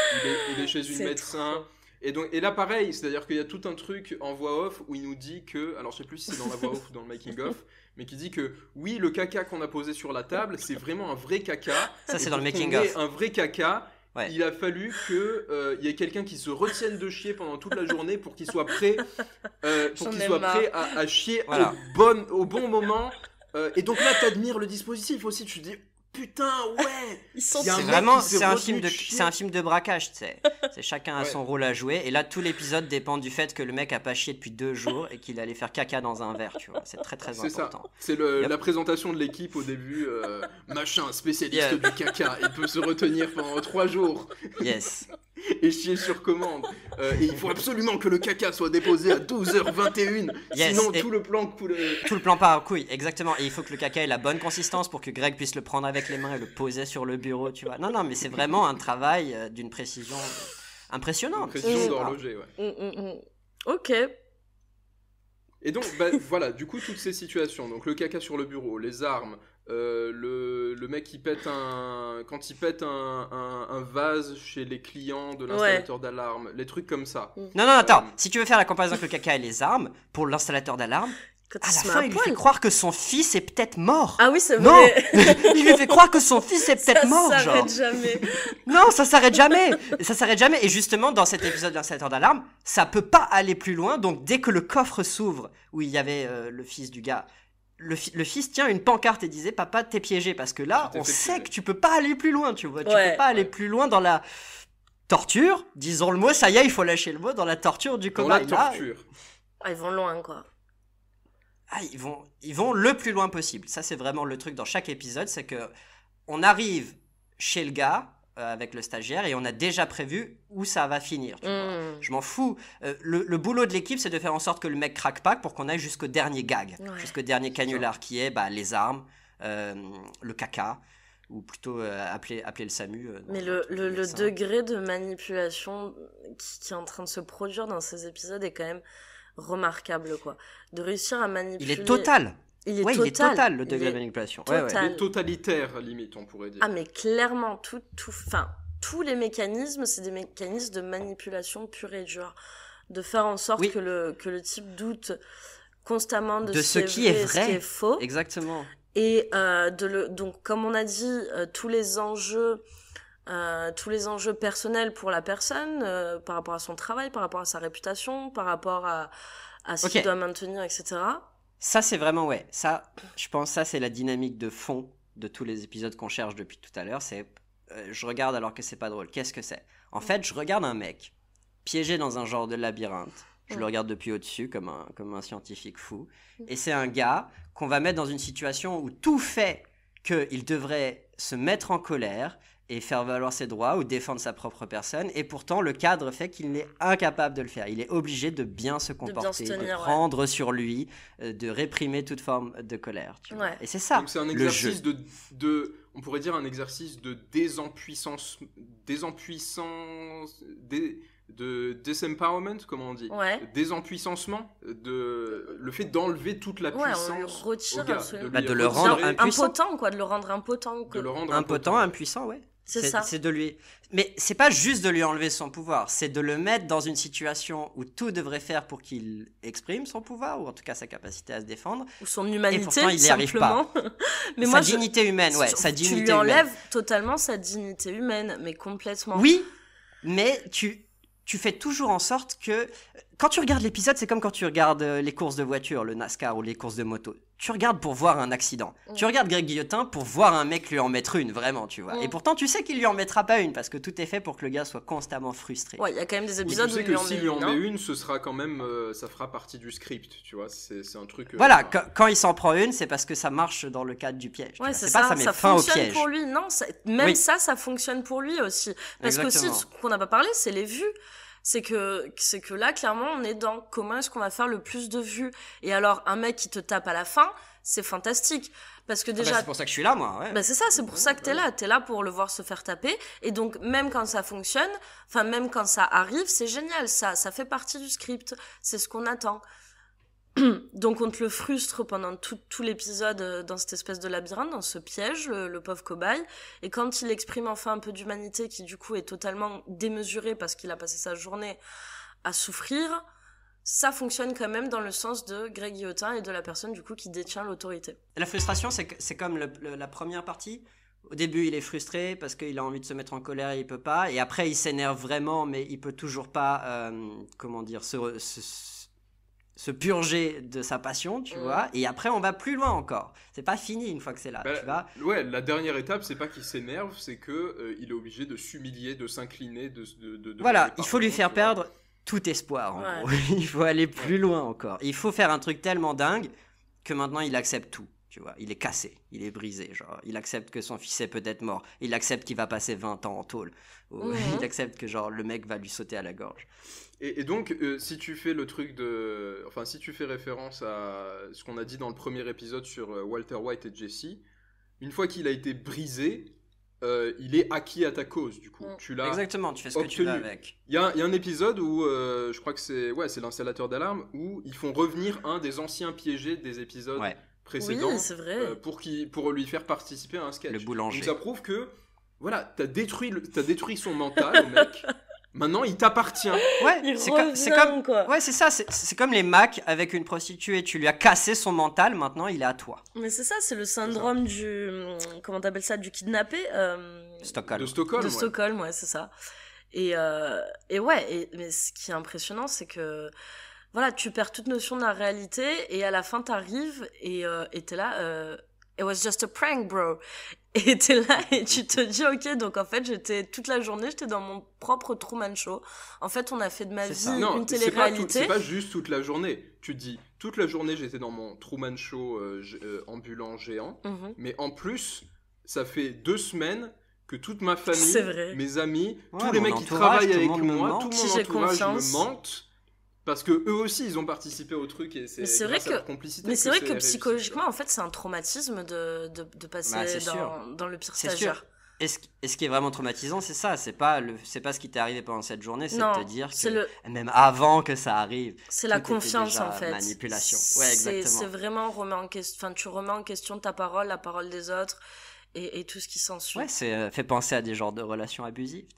Il est chez une médecin. Trop. Et là, pareil, c'est-à-dire qu'il y a tout un truc en voix off où il nous dit que, alors je sais plus si c'est dans la voix off ou dans le making of, mais qui dit que oui, le caca qu'on a posé sur la table, c'est vraiment un vrai caca. Ça, c'est dans le making of. Un vrai caca. Ouais. Il a fallu qu'il y ait quelqu'un qui se retienne de chier pendant toute la journée pour qu'il soit prêt, à chier au bon moment. Et donc là, t'admires le dispositif aussi, tu te dis. Putain, ouais. C'est un film de braquage, tu sais. C'est chacun a son rôle à jouer. Et là, tout l'épisode dépend du fait que le mec a pas chié depuis 2 jours et qu'il allait faire caca dans un verre, tu vois. C'est très très important. C'est la présentation de l'équipe au début. Machin, spécialiste du caca. Il peut se retenir pendant 3 jours. Yes. Et chier sur commande. Et il faut absolument que le caca soit déposé à 12h21. Sinon, tout le plan part en couille, exactement. Et il faut que le caca ait la bonne consistance pour que Greg puisse le prendre avec les mains et le poser sur le bureau, tu vois. Non, mais c'est vraiment un travail d'une précision impressionnante. Une précision d'horloger, ouais. Ok. Et donc, voilà, du coup, toutes ces situations. Donc, le caca sur le bureau, les armes, le mec qui pète quand il pète un vase chez les clients de l'installateur d'alarme, les trucs comme ça. Non, attends. Si tu veux faire la comparaison avec le caca et les armes, pour l'installateur d'alarme, à la fin, il lui fait croire que son fils est peut-être mort. Ah oui, c'est vrai. Non, il lui fait croire que son fils est peut-être mort. Ça s'arrête jamais. Non, ça s'arrête jamais. Ça s'arrête jamais. Et justement, dans cet épisode de l'installateur d'alarme, ça peut pas aller plus loin. Donc, dès que le coffre s'ouvre, où il y avait le fils du gars, le fils tient une pancarte et disait « Papa, t'es piégé ». Parce que là, on sait que tu peux pas aller plus loin, tu vois. Tu peux pas aller plus loin dans la torture. Disons le mot, ça y est, il faut lâcher le mot, dans la torture du cobaye. Dans la torture. Ils vont loin, quoi. ils vont le plus loin possible. Ça, c'est vraiment le truc dans chaque épisode, c'est que on arrive chez le gars avec le stagiaire et on a déjà prévu où ça va finir. Tu vois. Je m'en fous. Le boulot de l'équipe, c'est de faire en sorte que le mec craque pas pour qu'on aille jusqu'au dernier gag, jusqu'au dernier canular qui est les armes, le caca, ou plutôt appeler le SAMU. Mais le degré de manipulation qui est en train de se produire dans ces épisodes est quand même remarquable, quoi. De réussir à manipuler... Il est total. Il est total, le degré de manipulation. Il est totalitaire, limite, on pourrait dire. Ah, mais clairement, tous les mécanismes, c'est des mécanismes de manipulation pure et dure. De faire en sorte que le type doute constamment de ce qui est vrai, ce qui est faux. Exactement. Et donc, comme on a dit, tous les enjeux personnels pour la personne, par rapport à son travail, par rapport à sa réputation, par rapport à ce qu'il doit maintenir, etc. Ça, c'est vraiment, ça, je pense, ça, c'est la dynamique de fond de tous les épisodes qu'on cherche depuis tout à l'heure. C'est, je regarde alors que c'est pas drôle. Qu'est-ce que c'est ? En fait, je regarde un mec piégé dans un genre de labyrinthe. Je le regarde depuis au-dessus comme un scientifique fou. Et c'est un gars qu'on va mettre dans une situation où tout fait qu'il devrait se mettre en colère et faire valoir ses droits ou défendre sa propre personne. Et pourtant, le cadre fait qu'il est incapable de le faire. Il est obligé de bien se comporter, de prendre sur lui, de réprimer toute forme de colère. Tu vois. Et c'est ça. Donc c'est un exercice de on pourrait dire un exercice de de disempowerment, comment on dit, désempuissancement, le fait d'enlever toute la puissance on lui retire au gars, de le rendre impotent, quoi, de le rendre impotent, de le rendre impuissant, c'est ça. C'est de lui, mais c'est pas juste de lui enlever son pouvoir, c'est de le mettre dans une situation où tout devrait faire pour qu'il exprime son pouvoir, ou en tout cas sa capacité à se défendre, ou son humanité, et pourtant il n'y arrive pas. Mais sa dignité humaine, sa dignité humaine. Tu lui enlèves totalement sa dignité humaine, mais complètement. Oui, mais tu fais toujours en sorte que... Quand tu regardes l'épisode, c'est comme quand tu regardes les courses de voiture, le NASCAR ou les courses de moto. Tu regardes pour voir un accident. Tu regardes Greg Guillotin pour voir un mec lui en mettre une, vraiment, tu vois. Et pourtant, tu sais qu'il lui en mettra pas une, parce que tout est fait pour que le gars soit constamment frustré. Ouais, il y a quand même des épisodes où il lui en met une, ce sera quand même... ça fera partie du script, tu vois. C'est un truc... Voilà, quand il s'en prend une, c'est parce que ça marche dans le cadre du piège. Ouais, c'est ça, ça met fin au piège. Ça fonctionne pour lui, non, ça fonctionne pour lui aussi. Parce que aussi, ce qu'on n'a pas parlé, c'est les vues. C'est que là, clairement, on est dans comment est-ce qu'on va faire le plus de vues. Et alors, un mec qui te tape à la fin, c'est fantastique. Parce que déjà... c'est pour ça que je suis là, moi. Ouais. C'est ça, c'est pour ça que t'es là. T'es là pour le voir se faire taper. Et donc, même quand ça fonctionne, même quand ça arrive, c'est génial. Ça fait partie du script. C'est ce qu'on attend. Donc on te le frustre pendant tout l'épisode dans cette espèce de labyrinthe, dans ce piège, le pauvre cobaye. Et quand il exprime enfin un peu d'humanité, qui du coup est totalement démesurée parce qu'il a passé sa journée à souffrir, ça fonctionne quand même dans le sens de Greg Guillotin et de la personne du coup qui détient l'autorité. La frustration, c'est comme la première partie. Au début, il est frustré parce qu'il a envie de se mettre en colère et il peut pas. Et après, il s'énerve vraiment, mais il peut toujours pas, se purger de sa passion, tu vois. Et après, on va plus loin encore. C'est pas fini une fois que c'est là, tu vois. Ouais, la dernière étape, c'est pas qu'il s'énerve, c'est que il est obligé de s'humilier, de s'incliner, de voilà, il faut lui faire perdre tout espoir, en gros. Il faut aller plus loin encore. Il faut faire un truc tellement dingue que maintenant, il accepte tout. Tu vois, il est cassé, il est brisé, genre, il accepte que son fils est peut-être mort, il accepte qu'il va passer 20 ans en tôle, il accepte que genre le mec va lui sauter à la gorge. Et donc, si tu fais si tu fais référence à ce qu'on a dit dans le premier épisode sur Walter White et Jesse, une fois qu'il a été brisé, il est acquis à ta cause, du coup. Tu l'as exactement, tu fais ce que tu veux avec. Il y a un épisode où, je crois que c'est l'installateur d'alarme, où ils font revenir un des anciens piégés des épisodes précédents, oui, c'est vrai. pour lui faire participer à un sketch. Le boulanger. Donc ça prouve que, voilà, t'as détruit son mental, au mec. Maintenant, il t'appartient. Ouais, c'est comme quoi. Ouais, c'est ça. C'est comme les Macs avec une prostituée. Tu lui as cassé son mental. Maintenant, il est à toi. Mais c'est ça, c'est le syndrome du comment t'appelles ça, du kidnappé. Stockholm. De Stockholm, ouais, c'est ça. Mais ce qui est impressionnant, c'est que voilà, tu perds toute notion de la réalité et à la fin t'arrives et t'es là. It was just a prank, bro. Et t'es là et tu te dis, ok, donc en fait, toute la journée, j'étais dans mon propre Truman Show. En fait, on a fait de ma vie une télé-réalité. C'est pas juste toute la journée. Tu te dis, toute la journée, j'étais dans mon Truman Show ambulant géant. Mais en plus, ça fait 2 semaines que toute ma famille, mes amis, tous les mecs qui travaillent avec moi, tout mon entourage me mentent. Parce que eux aussi, ils ont participé au truc et c'est grâce à leur complicité. Mais c'est vrai que psychologiquement, en fait, c'est un traumatisme de passer dans le pire stagiaire. Et ce qui est vraiment traumatisant, c'est ça. C'est pas ce qui t'est arrivé pendant cette journée, c'est de te dire que même avant que ça arrive, c'est la confiance en fait. Manipulation. Ouais, exactement. C'est vraiment tu remets en question ta parole, la parole des autres et tout ce qui s'ensuit. Ouais, c'est fait penser à des genres de relations abusives.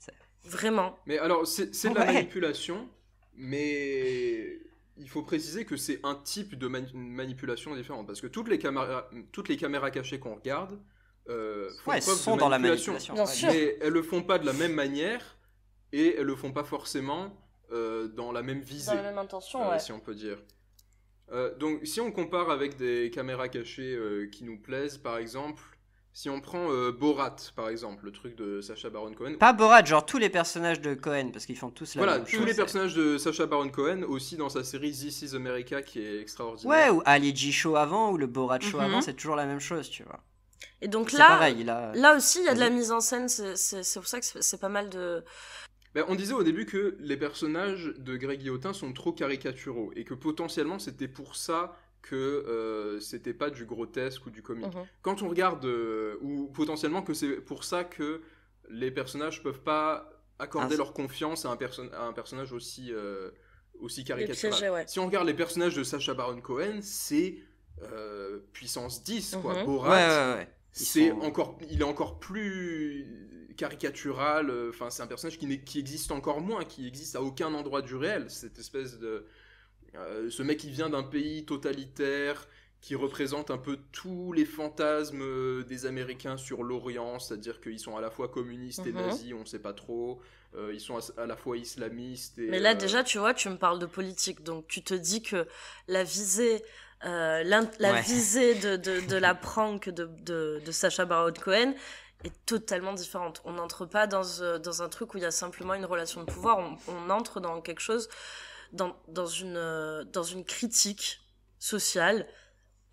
Vraiment. Mais alors, c'est de la manipulation. Mais il faut préciser que c'est un type de manipulation différent parce que toutes les caméras cachées qu'on regarde font preuve de manipulation. Mais elles le font pas de la même manière et elles le font pas forcément dans la même visée. Dans la même intention, si on peut dire. Donc si on compare avec des caméras cachées qui nous plaisent, par exemple. Si on prend Borat, par exemple, le truc de Sacha Baron Cohen. Pas Borat, genre tous les personnages de Cohen, parce qu'ils font tous la même chose. Voilà, tous les personnages de Sacha Baron Cohen, aussi dans sa série This is America, qui est extraordinaire. Ouais, ou Ali G Show avant, ou le Borat Show avant, c'est toujours la même chose, tu vois. Et donc là, pareil, là aussi, il y a de la mise en scène, c'est pour ça que c'est pas mal de... Ben, on disait au début que les personnages de Greg Guillotin sont trop caricaturaux, et que potentiellement, c'était pour ça... que c'était pas du grotesque ou du comique. Quand on regarde, ou potentiellement que c'est pour ça que les personnages peuvent pas accorder leur confiance à un personnage aussi caricatural. Piégé, ouais. Si on regarde les personnages de Sacha Baron Cohen, c'est puissance 10, quoi. Borat, il est encore plus caricatural, enfin c'est un personnage qui existe encore moins, qui existe à aucun endroit du réel, cette espèce de... ce mec qui vient d'un pays totalitaire, qui représente un peu tous les fantasmes des Américains sur l'Orient, c'est-à-dire qu'ils sont à la fois communistes et nazis, on ne sait pas trop, ils sont à la fois islamistes. Mais là déjà, tu vois, tu me parles de politique, donc tu te dis que la visée, visée de la prank de Sacha Baron Cohen est totalement différente. On n'entre pas dans un truc où il y a simplement une relation de pouvoir, on entre dans quelque chose... Dans une critique sociale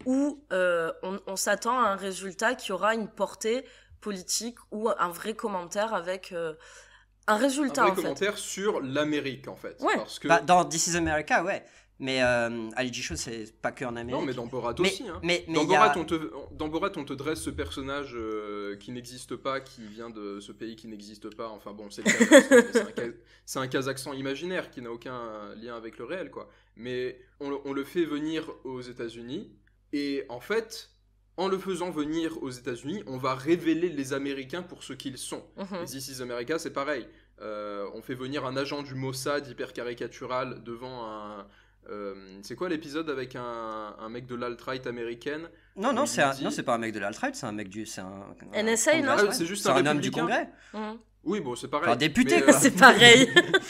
où on s'attend à un résultat qui aura une portée politique ou un vrai commentaire avec un résultat, un vrai commentaire sur l'Amérique, en fait. Ouais. Parce que... dans This is America, ouais. Mais Ali G Show, c'est pas que en Amérique. Non, mais dans Borat aussi. Hein. Dans Borat, on te dresse ce personnage qui n'existe pas, qui vient de ce pays qui n'existe pas. Enfin bon, c'est le Kazakhstan, c'est un Kazakhstan imaginaire qui n'a aucun lien avec le réel, quoi. Mais on le fait venir aux États-Unis. Et en fait, en le faisant venir aux États-Unis, on va révéler les Américains pour ce qu'ils sont. Et This is America, c'est pareil. On fait venir un agent du Mossad hyper caricatural devant un... c'est quoi l'épisode avec un mec de l'alt-right américaine? Non, c'est pas un mec de l'alt-right, c'est un mec du... NSA, non? C'est juste un homme du Congrès. Oui, bon, c'est pareil. Un député, mais, quoi. C'est pareil.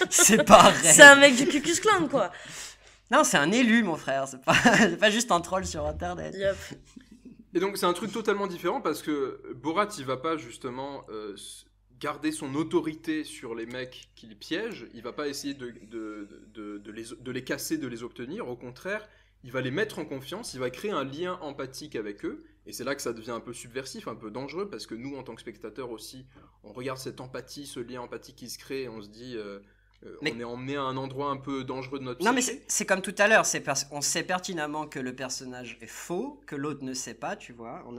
C'est pareil. C'est un mec du Ku Klux Klan, quoi. Non, c'est un élu, mon frère. C'est pas juste un troll sur Internet. Yep. Et donc, c'est un truc totalement différent parce que Borat, il va pas justement... garder son autorité sur les mecs qu'il piège, il va pas essayer de les casser, de les obtenir, au contraire, il va les mettre en confiance, il va créer un lien empathique avec eux, et c'est là que ça devient un peu subversif, un peu dangereux, parce que nous, en tant que spectateurs aussi, on regarde cette empathie, ce lien empathique qui se crée, et on se dit... on est emmené à un endroit un peu dangereux de notre psyché. Non, mais c'est comme tout à l'heure, on sait pertinemment que le personnage est faux, que l'autre ne sait pas, tu vois. On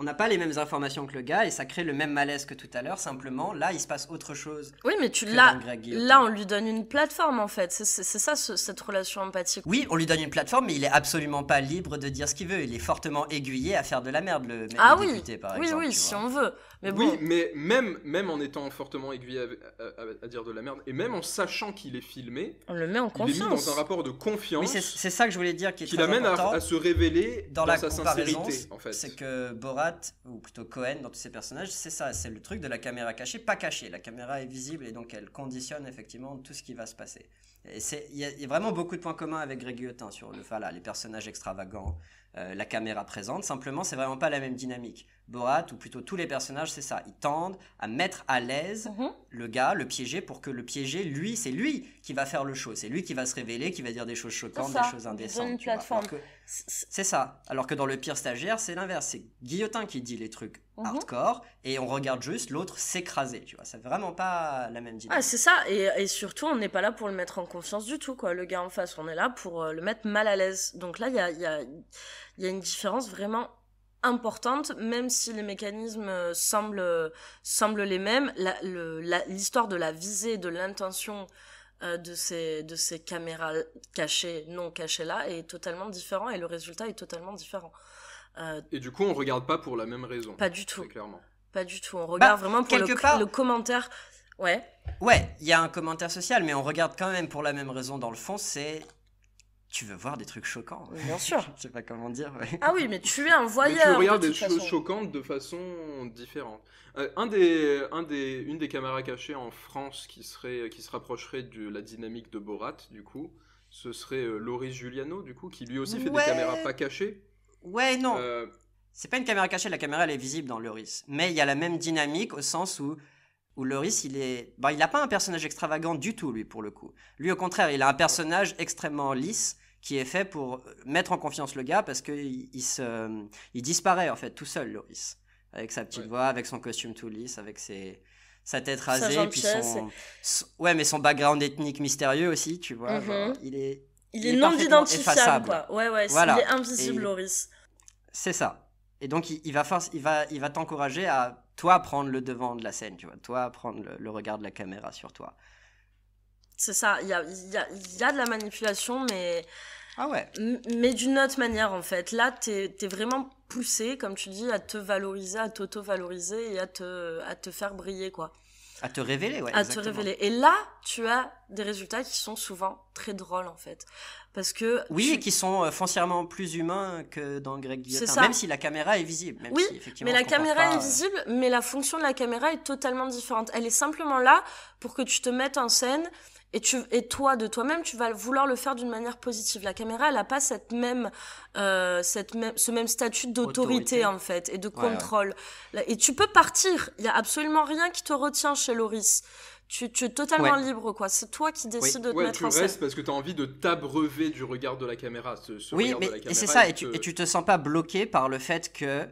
n'a pas les mêmes informations que le gars, et ça crée le même malaise que tout à l'heure, simplement, là, il se passe autre chose. Oui, mais là, on lui donne une plateforme, en fait. C'est ça, cette relation empathique. Oui, on lui donne une plateforme, mais il est absolument pas libre de dire ce qu'il veut. Il est fortement aiguillé à faire de la merde, le député, par exemple. Oui, si on veut. Mais bon. Oui, mais même en étant fortement aiguillé à dire de la merde, et même en sachant qu'il est filmé, on le met en confiance. Il est mis dans un rapport de confiance. Oui, c'est ça que je voulais dire qui est qui très l'amène important à se révéler dans sa sincérité, en fait. C'est que Borat, ou plutôt Cohen, dans tous ses personnages, c'est ça, c'est le truc de la caméra cachée, pas cachée. La caméra est visible et donc elle conditionne effectivement tout ce qui va se passer. Et il y a vraiment beaucoup de points communs avec Greg Guillotin sur les personnages extravagants, la caméra présente. Simplement, c'est vraiment pas la même dynamique. Borat, ou plutôt tous les personnages, c'est ça. Ils tendent à mettre à l'aise le gars, le piéger, pour que le piégé, lui, c'est lui qui va faire le show. C'est lui qui va se révéler, qui va dire des choses choquantes, des choses indécentes. Une plateforme. C'est ça. Alors que dans Le Pire Stagiaire, c'est l'inverse. C'est Guillotin qui dit les trucs hardcore et on regarde juste l'autre s'écraser. Tu vois, c'est vraiment pas la même dynamique. Ah, c'est ça. Et surtout, on n'est pas là pour le mettre en confiance du tout, quoi. Le gars en face, on est là pour le mettre mal à l'aise. Donc là, il y a une différence vraiment importante, même si les mécanismes semblent les mêmes. L'histoire de la visée, de l'intention de ces caméras cachées, non cachées là, est totalement différent et le résultat est totalement différent. Et du coup, on regarde pas pour la même raison. Pas du tout. Clairement. Pas du tout. On regarde vraiment pour le commentaire. Ouais. Ouais, il y a un commentaire social, mais on regarde quand même pour la même raison dans le fond, c'est... Tu veux voir des trucs choquants. Bien sûr. Je sais pas comment dire. Ouais. Ah oui, mais tu es un voyeur. Mais tu regardes des choses choquantes de façon différente. Une des caméras cachées en France qui se rapprocherait de la dynamique de Borat, du coup, ce serait Loris Juliano, du coup, qui lui aussi fait des caméras pas cachées. Ouais, non. C'est pas une caméra cachée, la caméra elle est visible dans Loris. Mais il y a la même dynamique au sens où Loris, il a pas un personnage extravagant du tout, lui, pour le coup. Lui, au contraire, il a un personnage extrêmement lisse qui est fait pour mettre en confiance le gars parce qu'il disparaît, en fait, tout seul, Loris. Avec sa petite voix, avec son costume tout lisse, avec sa tête rasée, puis mais son background ethnique mystérieux aussi, tu vois. Genre, il est non identifiable, quoi. Ouais, voilà. Il est invisible, Loris. C'est ça. Et donc, il va t'encourager à, toi, prendre le devant de la scène, tu vois. Toi, prendre le regard de la caméra sur toi. C'est ça. Il y a de la manipulation, mais... Ah ouais. Mais d'une autre manière, en fait. Là, t'es vraiment poussé, comme tu dis, à te valoriser, à t'auto-valoriser et à te faire briller, quoi. À te révéler, ouais. À te révéler. Et là, tu as des résultats qui sont souvent très drôles, en fait. Parce que... Oui, et qui sont foncièrement plus humains que dans Greg Guillotin. Même si la caméra est visible. Même si, mais la caméra est visible, mais la fonction de la caméra est totalement différente. Elle est simplement là pour que tu te mettes en scène et toi, de toi-même, tu vas vouloir le faire d'une manière positive. La caméra, elle a pas ce même statut d'autorité, en fait, et de contrôle. Ouais. Et tu peux partir. Il y a absolument rien qui te retient chez Loris. Tu es totalement libre, quoi. C'est toi qui décides de te mettre en scène. Tu restes parce que tu as envie de t'abreuver du regard de la caméra. Et c'est ça. Et tu te sens pas bloqué par le fait que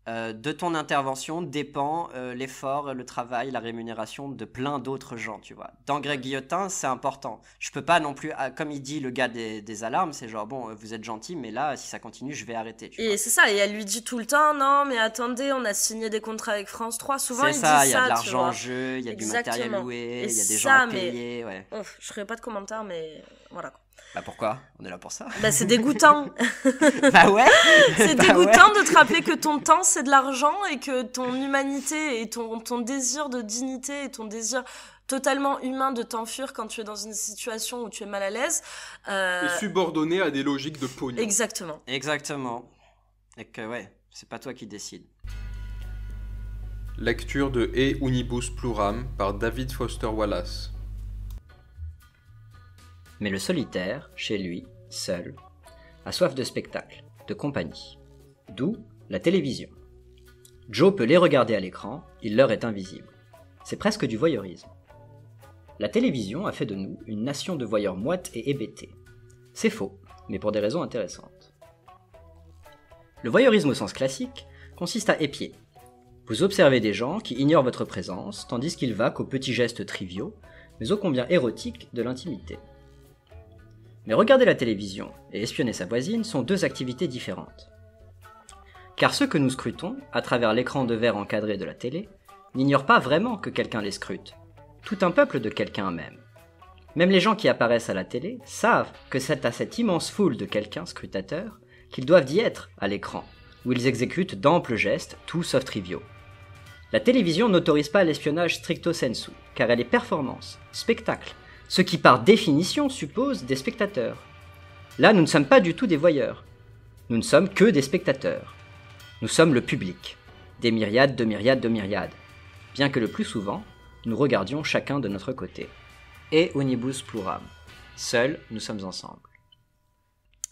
de ton intervention dépend l'effort, le travail, la rémunération de plein d'autres gens, tu vois. Dans Greg Guillotin, c'est important. Je peux pas non plus, comme il dit le gars des alarmes, c'est genre, bon, vous êtes gentil, mais là, si ça continue, je vais arrêter. Et c'est ça, et elle lui dit tout le temps, non, mais attendez, on a signé des contrats avec France 3. Souvent, il dit ça, il y a de l'argent en jeu, il y a du matériel loué, il y a des gens à payer. Ouais. Je ferai pas de commentaires, mais voilà, quoi. Bah pourquoi ? On est là pour ça. Bah c'est dégoûtant. Bah ouais. C'est dégoûtant de te rappeler que ton temps c'est de l'argent et que ton humanité et ton désir de dignité et ton désir totalement humain de t'enfuir quand tu es dans une situation où tu es mal à l'aise est subordonné à des logiques de pognon. Exactement. Et que c'est pas toi qui décides. Lecture de E Unibus Pluram par David Foster Wallace. Mais le solitaire, chez lui, seul, a soif de spectacle, de compagnie. D'où la télévision. Joe peut les regarder à l'écran, il leur est invisible. C'est presque du voyeurisme. La télévision a fait de nous une nation de voyeurs moites et hébétés. C'est faux, mais pour des raisons intéressantes. Le voyeurisme au sens classique consiste à épier. Vous observez des gens qui ignorent votre présence, tandis qu'ils vaquent aux petits gestes triviaux, mais ô combien érotiques de l'intimité. Mais regarder la télévision et espionner sa voisine sont deux activités différentes. Car ceux que nous scrutons, à travers l'écran de verre encadré de la télé, n'ignorent pas vraiment que quelqu'un les scrute. Tout un peuple de quelqu'un même. Même les gens qui apparaissent à la télé savent que c'est à cette immense foule de quelqu'un scrutateur qu'ils doivent y être à l'écran, où ils exécutent d'amples gestes, tout sauf triviaux. La télévision n'autorise pas l'espionnage stricto sensu, car elle est performance, spectacle, ce qui par définition suppose des spectateurs. Là, nous ne sommes pas du tout des voyeurs. Nous ne sommes que des spectateurs. Nous sommes le public, des myriades de myriades de myriades, bien que le plus souvent, nous regardions chacun de notre côté. Et unibus pluram. Seuls, nous sommes ensemble.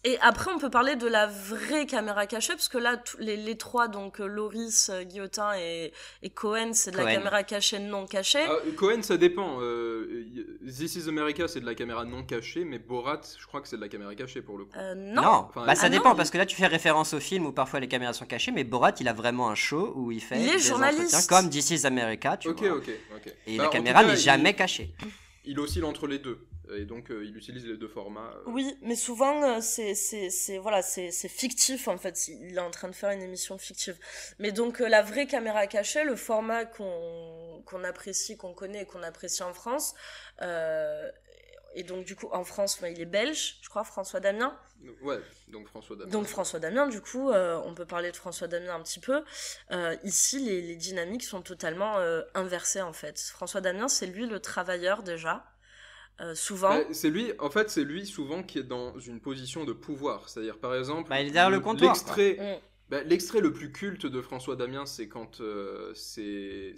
Et après, on peut parler de la vraie caméra cachée, parce que là, les trois, donc Loris, Guillotin et Cohen, c'est de la caméra cachée non cachée. Cohen, ça dépend. This is America, c'est de la caméra non cachée, mais Borat, je crois que c'est de la caméra cachée pour le coup. Non. Enfin, ça dépend, parce que là, tu fais référence au film où parfois les caméras sont cachées, mais Borat, il a vraiment un show où il fait des entretiens comme This is America, tu vois. Ok. Et la caméra n'est jamais cachée. Il oscille entre les deux. Et donc, il utilise les deux formats. Oui, mais souvent, c'est fictif, en fait. Il est en train de faire une émission fictive. Mais donc, la vraie caméra cachée, le format qu'on apprécie, qu'on connaît et qu'on apprécie en France, et donc, du coup, en France, il est belge, je crois, François Damien. Ouais, donc François Damien. Donc, François Damien, du coup, on peut parler de François Damien un petit peu. Ici, les dynamiques sont totalement inversées, en fait. François Damien, c'est lui le travailleur, déjà. Souvent. C'est lui souvent qui est dans une position de pouvoir. C'est-à-dire, par exemple, il est derrière le comptoir. L'extrait le plus culte de François Damien, c'est quand il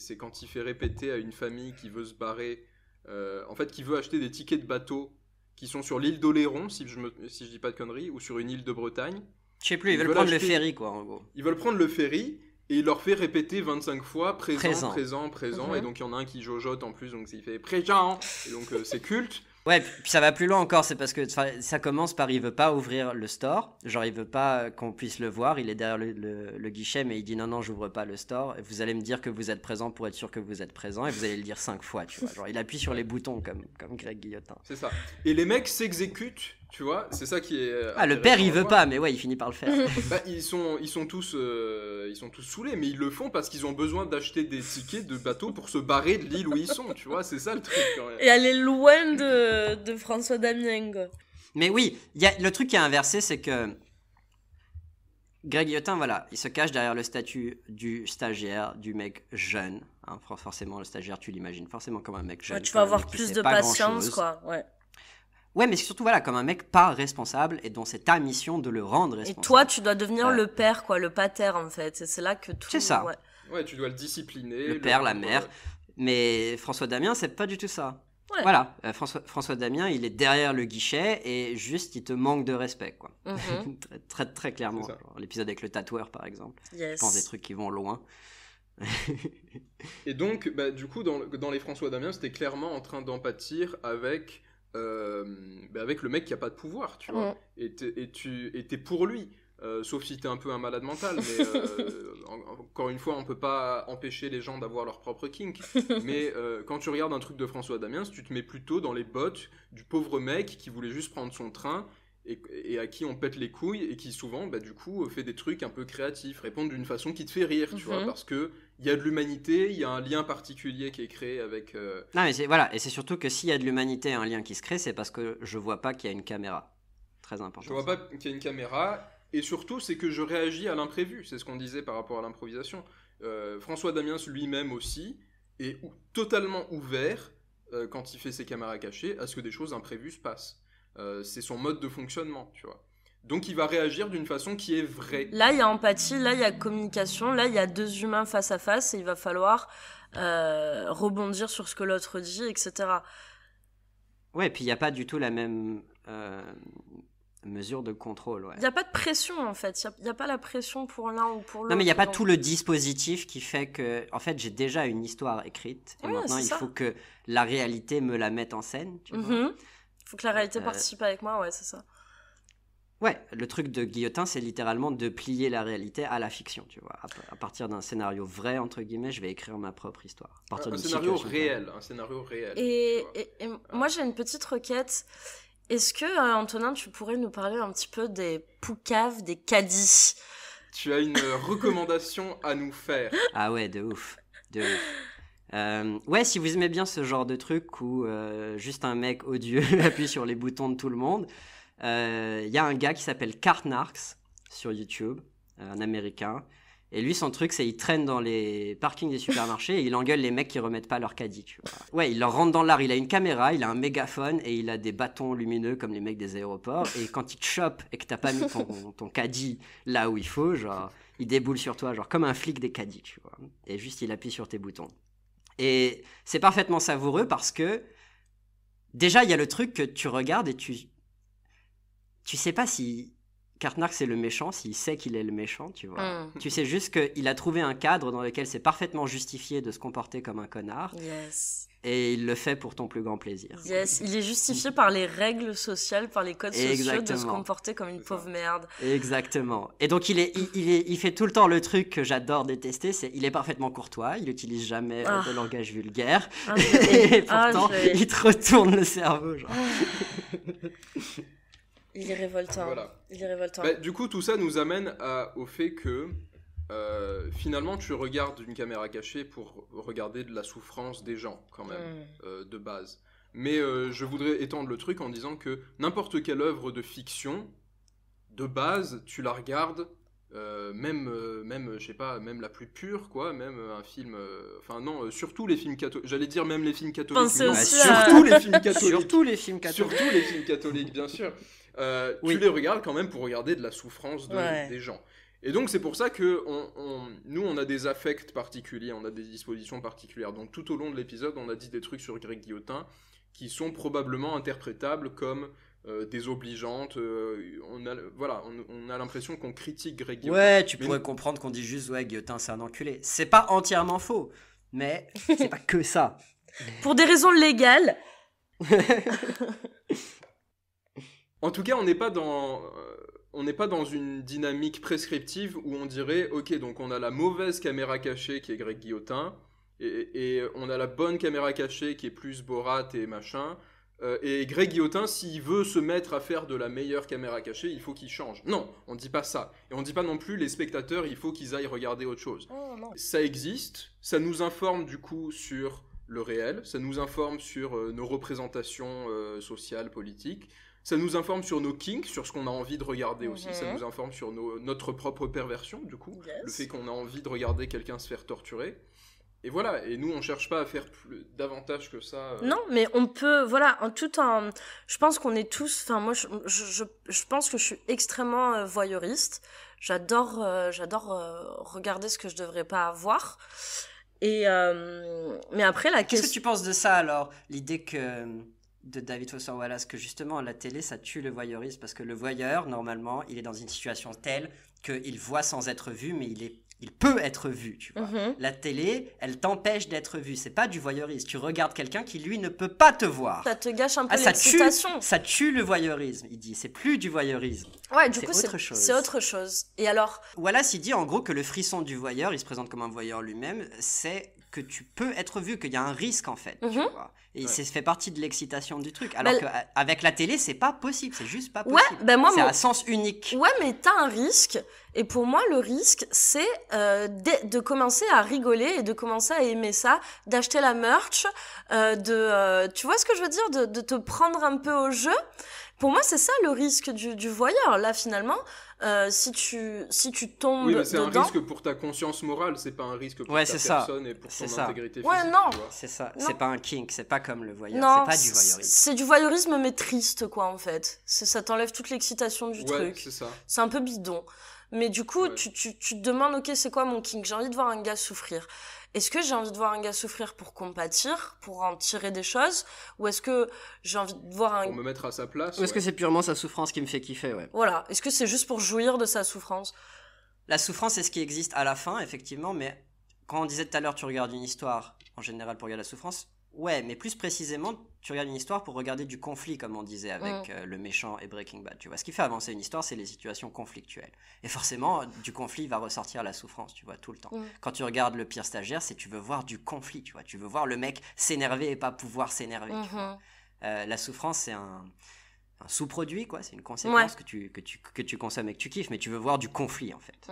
fait répéter à une famille qui veut se barrer, qui veut acheter des tickets de bateau qui sont sur l'île d'Oléron, si je dis pas de conneries, ou sur une île de Bretagne. Je sais plus, ils veulent prendre le ferry, quoi, en gros. Ils veulent prendre le ferry. Et il leur fait répéter 25 fois présent. Et donc il y en a un qui jojote en plus, donc il fait présent. Et donc c'est culte. Ouais, puis ça va plus loin encore, c'est parce que ça commence par il veut pas ouvrir le store, genre il veut pas qu'on puisse le voir, il est derrière le guichet, mais il dit non, j'ouvre pas le store, et vous allez me dire que vous êtes présent pour être sûr que vous êtes présent, et vous allez le dire 5 fois, tu vois. Genre il appuie sur les boutons comme Greg Guillotin. C'est ça. Et les mecs s'exécutent. Tu vois, c'est ça qui est. Le père il veut pas, mais ouais, il finit par le faire. Ils sont tous saoulés, mais ils le font parce qu'ils ont besoin d'acheter des tickets de bateau pour se barrer de l'île où ils sont. Tu vois, c'est ça le truc quand même. Et aller loin de François Damien, quoi. Mais oui, le truc qui est inversé, c'est que Greg Guillotin, voilà, il se cache derrière le statut du stagiaire, du mec jeune. Hein, forcément, le stagiaire, tu l'imagines forcément comme un mec jeune. Ouais, tu vas avoir plus de patience, quoi. Ouais. Ouais, mais surtout, voilà, comme un mec pas responsable et dont c'est ta mission de le rendre responsable. Et toi, tu dois devenir le père, quoi, le pater, en fait. Et c'est là que tout... C'est ça. Ouais, tu dois le discipliner. Le père, la mère. Mais François Damien, c'est pas du tout ça. Ouais. Voilà, François Damien, il est derrière le guichet et juste, il te manque de respect, quoi. très, très, très clairement. Genre, l'épisode avec le tatoueur, par exemple. Yes. Je pense des trucs qui vont loin. Et donc, du coup, dans les François Damien, c'était clairement en train d'empâtir avec le mec qui a pas de pouvoir, tu vois. Et t'es pour lui. Sauf si t'es un peu un malade mental, mais encore une fois, on peut pas empêcher les gens d'avoir leur propre kink. Mais quand tu regardes un truc de François Damiens, tu te mets plutôt dans les bottes du pauvre mec qui voulait juste prendre son train et à qui on pète les couilles et qui souvent, du coup, fait des trucs un peu créatifs, répondre d'une façon qui te fait rire, tu vois, parce que il y a de l'humanité, il y a un lien particulier qui est créé avec. Non, mais et c'est surtout que s'il y a de l'humanité et un lien qui se crée, c'est parce que je vois pas qu'il y a une caméra. Très important. Je vois pas qu'il y a une caméra. Et surtout, c'est que je réagis à l'imprévu. C'est ce qu'on disait par rapport à l'improvisation. François Damiens lui-même aussi est totalement ouvert, quand il fait ses caméras cachées, à ce que des choses imprévues se passent. C'est son mode de fonctionnement, tu vois. Donc il va réagir d'une façon qui est vraie. Là, il y a empathie, là, il y a communication, là, il y a deux humains face à face et il va falloir rebondir sur ce que l'autre dit, etc. Ouais, et puis il n'y a pas du tout la même... mesure de contrôle, ouais. Il n'y a pas de pression, en fait. Il n'y a pas la pression pour l'un ou pour l'autre. Non, mais il n'y a pas tout le dispositif qui fait que... En fait, j'ai déjà une histoire écrite. Et maintenant, il faut que la réalité me la mette en scène, tu vois. Il faut que la réalité participe avec moi, ouais, c'est ça. Ouais, le truc de Guillotin, c'est littéralement de plier la réalité à la fiction, tu vois. À partir d'un scénario vrai, entre guillemets, je vais écrire ma propre histoire. Un scénario réel. Et moi, j'ai une petite requête... Est-ce que, Antonin, tu pourrais nous parler un petit peu des poucaves, des caddies ? Tu as une recommandation à nous faire. Ah ouais, de ouf. Ouais, si vous aimez bien ce genre de truc où juste un mec odieux appuie sur les boutons de tout le monde, y a un gars qui s'appelle Kartnarks sur YouTube, un Américain. Et lui, son truc, c'est qu'il traîne dans les parkings des supermarchés et il engueule les mecs qui remettent pas leur caddie, tu vois. Ouais, il leur rentre dans l'art. Il a une caméra, il a un mégaphone et il a des bâtons lumineux comme les mecs des aéroports. Et quand il te chope et que t'as pas mis ton caddie là où il faut, genre, il déboule sur toi, genre comme un flic des caddies, tu vois. Et juste, il appuie sur tes boutons. Et c'est parfaitement savoureux parce que déjà, il y a le truc que tu regardes et tu sais pas si Kartnark c'est le méchant, s'il sait qu'il est le méchant, tu vois. Tu sais juste qu'il a trouvé un cadre dans lequel c'est parfaitement justifié de se comporter comme un connard. Yes. Et il le fait pour ton plus grand plaisir. Yes, il est justifié par les règles sociales, par les codes sociaux de se comporter comme une pauvre merde. Exactement. Et donc il fait tout le temps le truc que j'adore détester, il est parfaitement courtois, il n'utilise jamais de langage vulgaire. Et pourtant, il te retourne le cerveau, genre. Il est révoltant. Voilà. Il est révoltant. Bah, du coup, tout ça nous amène au fait que finalement, tu regardes une caméra cachée pour regarder de la souffrance des gens, quand même, de base. Mais je voudrais étendre le truc en disant que n'importe quelle œuvre de fiction, de base, tu la regardes, même je sais pas, même la plus pure, quoi, même un film... Enfin non, surtout les films catholiques. J'allais dire même les films catholiques. Surtout les films catholiques. Surtout les films catholiques, bien sûr. Tu les regardes quand même pour regarder de la souffrance des gens. Et donc c'est pour ça que nous on a des affects particuliers, on a des dispositions particulières. Donc tout au long de l'épisode on a dit des trucs sur Greg Guillotin qui sont probablement interprétables comme désobligeantes. On a l'impression qu'on critique Greg Guillotin. Ouais, tu pourrais comprendre qu'on dit juste ouais Guillotin c'est un enculé. C'est pas entièrement faux, mais c'est pas que ça. Pour des raisons légales. En tout cas, on n'est pas dans une dynamique prescriptive où on dirait, ok, donc on a la mauvaise caméra cachée qui est Greg Guillotin, et on a la bonne caméra cachée qui est plus Borat et machin, et Greg Guillotin, s'il veut se mettre à faire de la meilleure caméra cachée, il faut qu'il change. Non, on ne dit pas ça. Et on ne dit pas non plus, les spectateurs, il faut qu'ils aillent regarder autre chose. Oh, non. Ça existe, ça nous informe du coup sur le réel, ça nous informe sur nos représentations sociales, politiques, ça nous informe sur nos kinks, sur ce qu'on a envie de regarder aussi. Ça nous informe sur notre propre perversion, du coup. Yes. Le fait qu'on a envie de regarder quelqu'un se faire torturer. Et voilà. Et nous, on cherche pas à faire davantage que ça. Non, mais on peut... Voilà, je pense qu'on est tous... Enfin, moi, je pense que je suis extrêmement voyeuriste. J'adore regarder ce que je devrais pas voir. Et... mais après, la question... Qu'est-ce que tu penses de ça, alors ? L'idée de David Foster Wallace, que justement la télé ça tue le voyeurisme, parce que le voyeur normalement il est dans une situation telle qu'il voit sans être vu, mais il peut être vu, tu vois. La télé elle t'empêche d'être vu, c'est pas du voyeurisme, tu regardes quelqu'un qui lui ne peut pas te voir, ça te gâche un peu l'excitation. Ça tue le voyeurisme, il dit, c'est plus du voyeurisme. Ouais, du coup c'est autre chose. Et alors Wallace il dit en gros que le frisson du voyeur, il se présente comme un voyeur lui-même, c'est que tu peux être vu, qu'il y a un risque en fait, tu vois. Et ça fait partie de l'excitation du truc. Alors qu'avec la télé, c'est pas possible, c'est juste pas possible. Ouais, moi, c'est à sens unique. Ouais, mais t'as un risque. Et pour moi, le risque, c'est de commencer à rigoler et de commencer à aimer ça, d'acheter la merch, tu vois ce que je veux dire, de te prendre un peu au jeu. Pour moi, c'est ça le risque du voyeur. Là, finalement, si tu tombes oui, mais c'est dedans... un risque pour ta conscience morale, c'est pas un risque pour ta personne et pour ton intégrité physique. Ouais, non. C'est ça. Non. C'est pas un kink, c'est pas comme le voyeur. Non, c'est pas du voyeurisme. C'est du voyeurisme, mais triste, quoi, en fait. Ça t'enlève toute l'excitation du truc. C'est ça. C'est un peu bidon. Mais du coup, tu te demandes, ok, c'est quoi mon kink ? J'ai envie de voir un gars souffrir. Est-ce que j'ai envie de voir un gars souffrir pour compatir, pour en tirer des choses ? Ou est-ce que j'ai envie de voir un... Pour me mettre à sa place. Ou est-ce que c'est purement sa souffrance qui me fait kiffer, ouais. Voilà. Est-ce que c'est juste pour jouir de sa souffrance ? La souffrance, c'est ce qui existe à la fin, effectivement, mais quand on disait tout à l'heure, tu regardes une histoire, en général, pour regarder la souffrance, ouais, mais plus précisément, tu regardes une histoire pour regarder du conflit, comme on disait avec le méchant et Breaking Bad, tu vois. Ce qui fait avancer une histoire, c'est les situations conflictuelles. Et forcément, du conflit va ressortir la souffrance, tu vois, tout le temps. Quand tu regardes Le Pire Stagiaire, c'est tu veux voir du conflit, tu vois. Tu veux voir le mec s'énerver et pas pouvoir s'énerver, tu vois. La souffrance, c'est un sous-produit, quoi. C'est une conséquence que tu consommes et que tu kiffes, mais tu veux voir du conflit, en fait.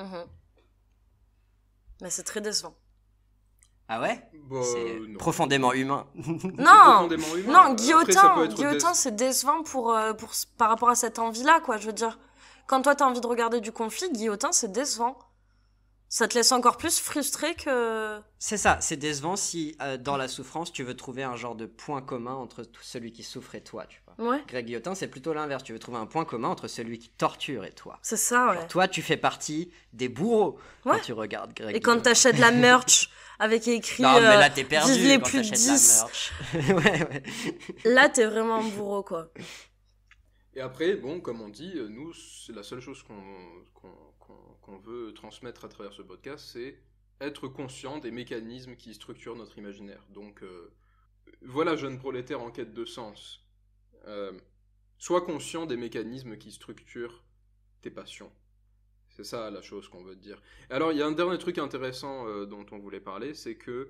Mais c'est très décevant. Ah ouais ? C'est non. Profondément humain. Non, Guillotin, c'est décevant par rapport à cette envie-là, quoi, je veux dire. Quand toi, t'as envie de regarder du conflit, Guillotin, c'est décevant. Ça te laisse encore plus frustré que... C'est ça, c'est décevant si, dans la souffrance, tu veux trouver un genre de point commun entre celui qui souffre et toi, tu vois. Ouais. Greg Guillotin, c'est plutôt l'inverse. Tu veux trouver un point commun entre celui qui torture et toi. C'est ça, ouais. Genre, toi, tu fais partie des bourreaux quand tu regardes Greg Guillotin. Et quand t'achètes la merch avec écrit... Non, mais là, t'es perdu vive les quand plus t'achètes 10. la merch. Ouais. Là, t'es vraiment un bourreau, quoi. Et après, bon, comme on dit, nous, c'est la seule chose qu'on veut transmettre à travers ce podcast, c'est être conscient des mécanismes qui structurent notre imaginaire. Donc, voilà, jeune prolétaire en quête de sens. Sois conscient des mécanismes qui structurent tes passions. C'est ça la chose qu'on veut te dire. Alors, il y a un dernier truc intéressant dont on voulait parler, c'est que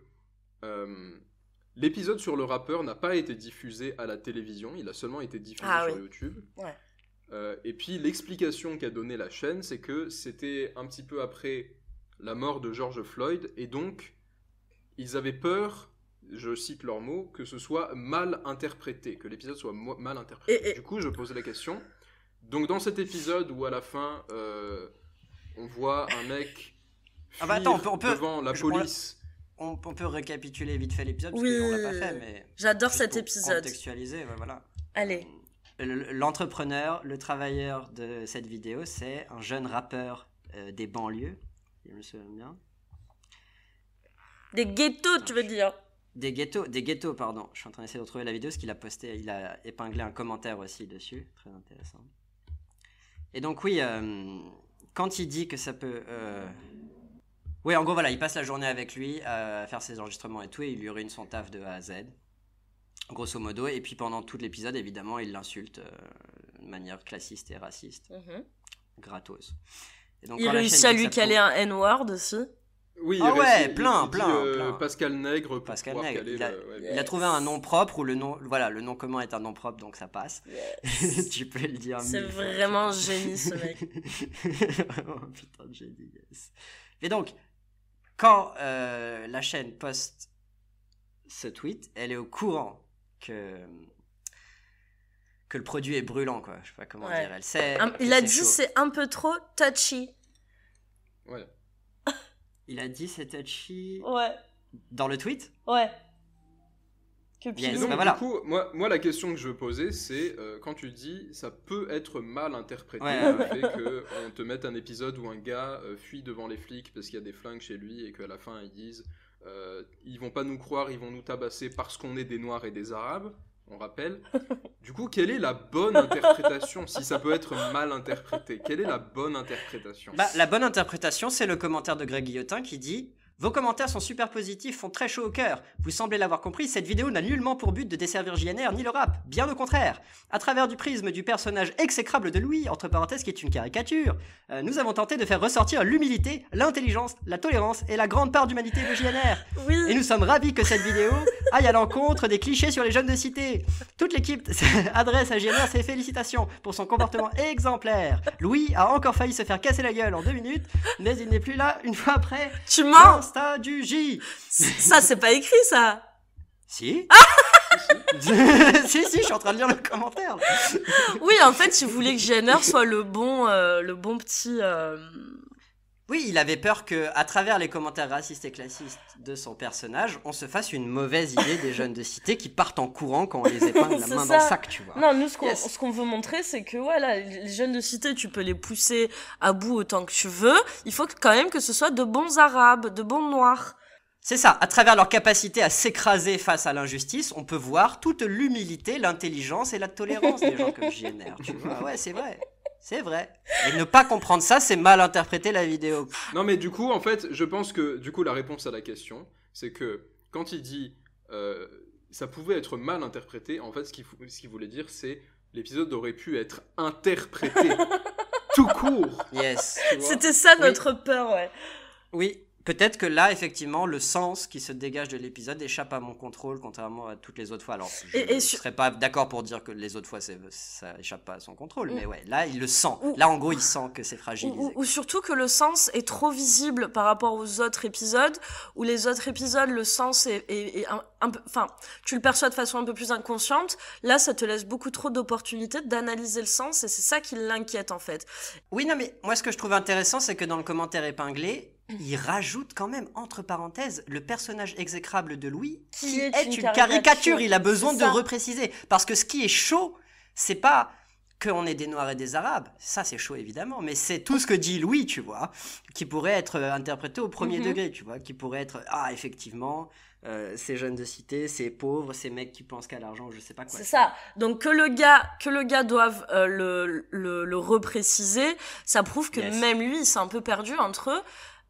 l'épisode sur le rappeur n'a pas été diffusé à la télévision, il a seulement été diffusé sur YouTube. Ouais. Et puis, l'explication qu'a donnée la chaîne, c'est que c'était un petit peu après la mort de George Floyd, et donc, ils avaient peur, je cite leurs mots, que ce soit mal interprété, que l'épisode soit mal interprété. Du coup, je posais la question. Donc, dans cet épisode où, à la fin, on voit un mec fuir devant la police... On peut récapituler vite fait l'épisode, parce qu'on l'a pas fait, mais... J'adore cet épisode. Contextualiser, voilà. Allez. L'entrepreneur, le travailleur de cette vidéo, c'est un jeune rappeur des banlieues, je me souviens bien. Des ghettos, tu veux dire? Des ghettos, pardon. Je suis en train d'essayer de retrouver la vidéo, parce qu'il a posté, il a épinglé un commentaire aussi dessus, très intéressant. Et donc oui, quand il dit que ça peut... Oui, en gros, voilà, il passe la journée avec lui à faire ses enregistrements et tout, et il lui ruine son taf de A à Z, grosso modo. Et puis pendant tout l'épisode, évidemment, il l'insulte de manière classiste et raciste. Gratos. Et donc, il réussit à lui caler un N-word aussi. Oui, plein. Pascal Nègre. Pascal Nègre. Il a trouvé un nom propre, où le nom commun est un nom propre, donc ça passe. Yes. Tu peux le dire. C'est vraiment un génie, ce mec. Vraiment un putain de génie, yes. Et donc, quand la chaîne poste ce tweet, elle est au courant que le produit est brûlant, quoi. Je sais pas comment dire. Elle sait. Il a dit c'est un peu trop touchy. Ouais. Il a dit c'est touchy. Ouais. Dans le tweet. Ouais. Et donc, du coup, moi, la question que je veux poser, c'est quand tu dis ça peut être mal interprété, le fait qu'on te mette un épisode où un gars fuit devant les flics parce qu'il y a des flingues chez lui et qu'à la fin ils disent ils vont pas nous croire, ils vont nous tabasser parce qu'on est des Noirs et des Arabes, on rappelle. Du coup, quelle est la bonne interprétation, si ça peut être mal interprété? Quelle est la bonne interprétation? La bonne interprétation, c'est le commentaire de Greg Guillotin qui dit: vos commentaires sont super positifs, font très chaud au cœur. Vous semblez l'avoir compris, cette vidéo n'a nullement pour but de desservir JNR ni le rap. Bien au contraire. À travers du prisme du personnage exécrable de Louis, entre parenthèses qui est une caricature, nous avons tenté de faire ressortir l'humilité, l'intelligence, la tolérance et la grande part d'humanité de JNR. Oui. Et nous sommes ravis que cette vidéo aille à l'encontre des clichés sur les jeunes de cité. Toute l'équipe adresse à JNR ses félicitations pour son comportement exemplaire. Louis a encore failli se faire casser la gueule en 2 minutes, mais il n'est plus là une fois après. Tu mens! Du J. Ça, c'est pas écrit, ça. Si. Si, je suis en train de lire le commentaire. Oui, en fait, il voulait que JNR soit le bon petit... Oui, il avait peur que, à travers les commentaires racistes et classistes de son personnage, on se fasse une mauvaise idée des jeunes de cité qui partent en courant quand on les épingle la main dans le sac, tu vois. Non, nous, ce qu'on veut montrer, c'est que voilà, les jeunes de cité, tu peux les pousser à bout autant que tu veux. Il faut quand même que ce soit de bons Arabes, de bons Noirs. C'est ça, à travers leur capacité à s'écraser face à l'injustice, on peut voir toute l'humilité, l'intelligence et la tolérance des gens comme JNR, tu vois. Ouais, c'est vrai. C'est vrai. Et ne pas comprendre ça, c'est mal interpréter la vidéo. Non, mais du coup, en fait, je pense que du coup, la réponse à la question, c'est que quand il dit ça pouvait être mal interprété, en fait, ce qu'il voulait dire, c'est l'épisode aurait pu être interprété tout court. Yes. C'était ça notre peur, ouais. Oui. Peut-être que là, effectivement, le sens qui se dégage de l'épisode échappe à mon contrôle, contrairement à toutes les autres fois. Alors, je ne serais pas d'accord pour dire que les autres fois, ça échappe pas à son contrôle, mais ouais, là, il le sent. Là, en gros, il sent que c'est fragilisé. Ou surtout que le sens est trop visible par rapport aux autres épisodes, où les autres épisodes, le sens est un peu... Enfin, tu le perçois de façon un peu plus inconsciente. Là, ça te laisse beaucoup trop d'opportunités d'analyser le sens, et c'est ça qui l'inquiète, en fait. Oui, non, mais moi, ce que je trouve intéressant, c'est que dans le commentaire épinglé, il rajoute quand même, entre parenthèses, le personnage exécrable de Louis, qui est une caricature. Il a besoin de repréciser. Parce que ce qui est chaud, c'est pas qu'on ait des Noirs et des Arabes, ça c'est chaud évidemment, mais c'est tout ce que dit Louis, tu vois, qui pourrait être interprété au premier degré, tu vois, qui pourrait être, effectivement, ces jeunes de cité, ces pauvres, ces mecs qui pensent qu'à l'argent, je sais pas quoi. C'est ça. Donc que le gars doive le repréciser, ça prouve que même lui, il s'est un peu perdu entre eux.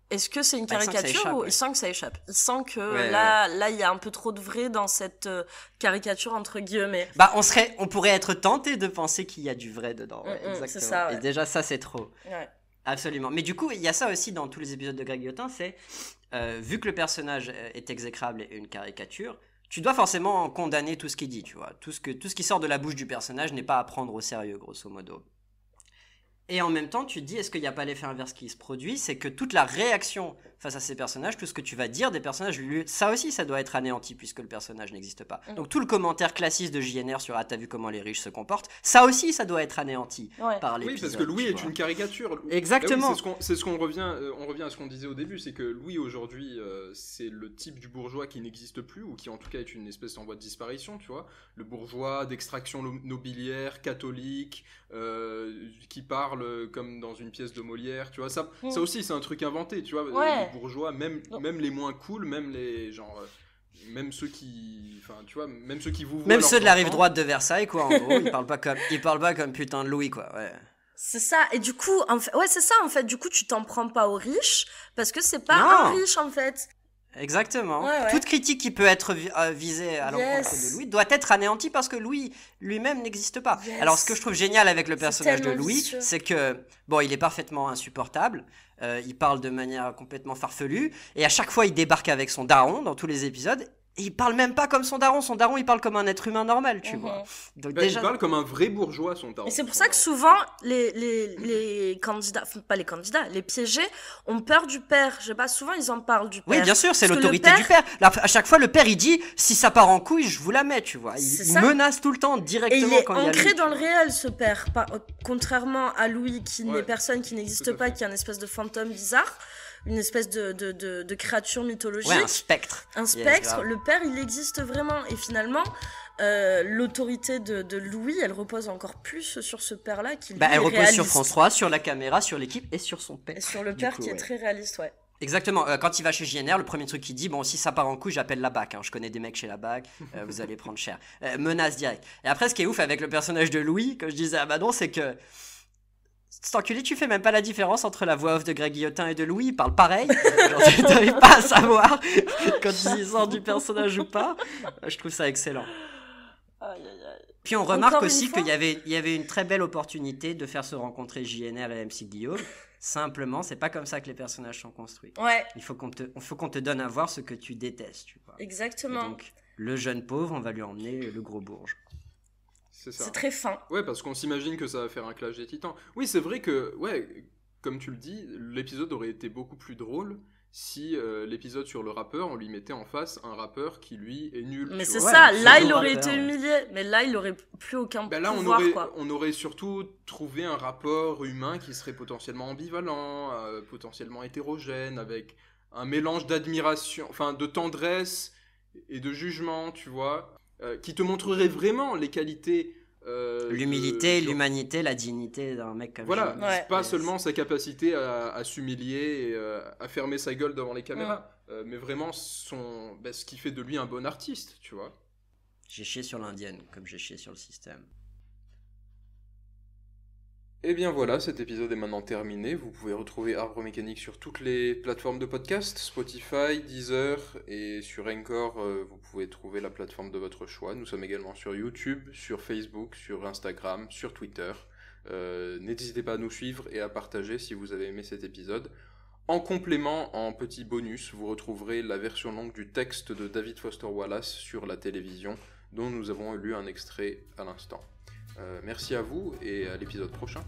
Est-ce que c'est une caricature ou il sent que ça échappe? Il sent que là, il y a un peu trop de vrai dans cette caricature entre guillemets. On pourrait être tenté de penser qu'il y a du vrai dedans. Exactement. C'est ça, Et déjà, ça, c'est trop. Ouais. Absolument. Mais du coup, il y a ça aussi dans tous les épisodes de Greg Guillotin, c'est vu que le personnage est exécrable et une caricature, tu dois forcément condamner tout ce qu'il dit, tu vois. Tout ce qui sort de la bouche du personnage n'est pas à prendre au sérieux, grosso modo. Et en même temps, tu te dis, est-ce qu'il n'y a pas l'effet inverse qui se produit? C'est que toute la réaction face à ces personnages, tout ce que tu vas dire des personnages, ça aussi, ça doit être anéanti puisque le personnage n'existe pas. Donc tout le commentaire classique de JNR sur « Ah, t'as vu comment les riches se comportent ?» Ça aussi, ça doit être anéanti par l'épisode. Oui, parce que Louis est une caricature. Exactement. C'est ce qu'on revient, on revient à ce qu'on disait au début, c'est que Louis, aujourd'hui, c'est le type du bourgeois qui n'existe plus, ou qui en tout cas est une espèce en voie de disparition, tu vois. Le bourgeois d'extraction nobiliaire, catholique, qui parle comme dans une pièce de Molière, tu vois. Ça aussi, c'est un truc inventé, tu vois. Les bourgeois, même les moins cool, même les genre... même ceux qui... Enfin, tu vois, même ceux qui vous voient... Même ceux de la rive droite de Versailles, quoi, en gros. Ils parlent pas comme putain de Louis, quoi, ouais. C'est ça, et du coup, c'est ça, en fait. Du coup, tu t'en prends pas aux riches, parce que c'est pas un riche, en fait. Exactement. Toute critique qui peut être visée à l'encontre de Louis doit être anéantie parce que Louis lui-même n'existe pas. Alors, ce que je trouve génial avec le personnage de Louis, c'est que, il est parfaitement insupportable. Il parle de manière complètement farfelue. Et à chaque fois, il débarque avec son daron dans tous les épisodes. Et il parle même pas comme son daron. Son daron, il parle comme un être humain normal, tu vois. Donc, déjà... Il parle comme un vrai bourgeois, son daron. Et c'est pour ça que souvent, les candidats, pas les candidats, les piégés ont peur du père. Je sais pas, souvent ils en parlent du père. Oui, bien sûr, c'est l'autorité du père. Là, à chaque fois, le père, il dit, si ça part en couille, je vous la mets, tu vois. Il menace tout le temps, directement, quand il y a ancré dans le réel, ce père. Contrairement à Louis, qui n'est personne, qui n'existe pas, qui est un espèce de fantôme bizarre. Une espèce de créature mythologique. Ouais, un spectre. Le père, il existe vraiment. Et finalement, l'autorité de Louis, elle repose encore plus sur ce père-là qui elle repose sur France 3, sur la caméra, sur l'équipe et sur son père. Et sur le père qui est très réaliste, Exactement. Quand il va chez JNR, le premier truc qu'il dit, si ça part en couille, j'appelle la BAC. Je connais des mecs chez la BAC, vous allez prendre cher. Menace directe. Et après, ce qui est ouf avec le personnage de Louis, comme je disais à Manon, c'est que cet enculé, tu fais même pas la différence entre la voix off de Greg Guillotin et de Louis, ils parlent pareil. Tu n'arrives pas à savoir quand ils sortent du personnage ou pas. Je trouve ça excellent. Puis on remarque aussi qu'il y avait une très belle opportunité de faire se rencontrer JNR et MC Guillaume. Simplement, c'est pas comme ça que les personnages sont construits. Il faut qu'on te donne à voir ce que tu détestes, tu vois. Exactement. Et donc, le jeune pauvre, on va lui emmener le gros bourge. C'est très fin. Ouais, parce qu'on s'imagine que ça va faire un clash des titans. Oui, c'est vrai que, comme tu le dis, l'épisode aurait été beaucoup plus drôle si l'épisode sur le rappeur, on lui mettait en face un rappeur qui, lui, est nul. Mais c'est ça, là, il aurait été humilié. Mais là, il aurait plus aucun pouvoir, on aurait surtout trouvé un rapport humain qui serait potentiellement ambivalent, potentiellement hétérogène, avec un mélange d'admiration, enfin, de tendresse et de jugement, tu vois, qui te montrerait vraiment les qualités... l'humilité, l'humanité, la dignité d'un mec comme ça. Voilà, pas seulement sa capacité à s'humilier et à fermer sa gueule devant les caméras, mais vraiment ce qui fait de lui un bon artiste, tu vois. J'ai chié sur l'indienne, comme j'ai chié sur le système. Et bien voilà, cet épisode est maintenant terminé. Vous pouvez retrouver Arbre Mécanique sur toutes les plateformes de podcast, Spotify, Deezer, et sur Anchor, vous pouvez trouver la plateforme de votre choix. Nous sommes également sur YouTube, sur Facebook, sur Instagram, sur Twitter. N'hésitez pas à nous suivre et à partager si vous avez aimé cet épisode. En complément, en petit bonus, vous retrouverez la version longue du texte de David Foster Wallace sur la télévision, dont nous avons lu un extrait à l'instant. Merci à vous et à l'épisode prochain.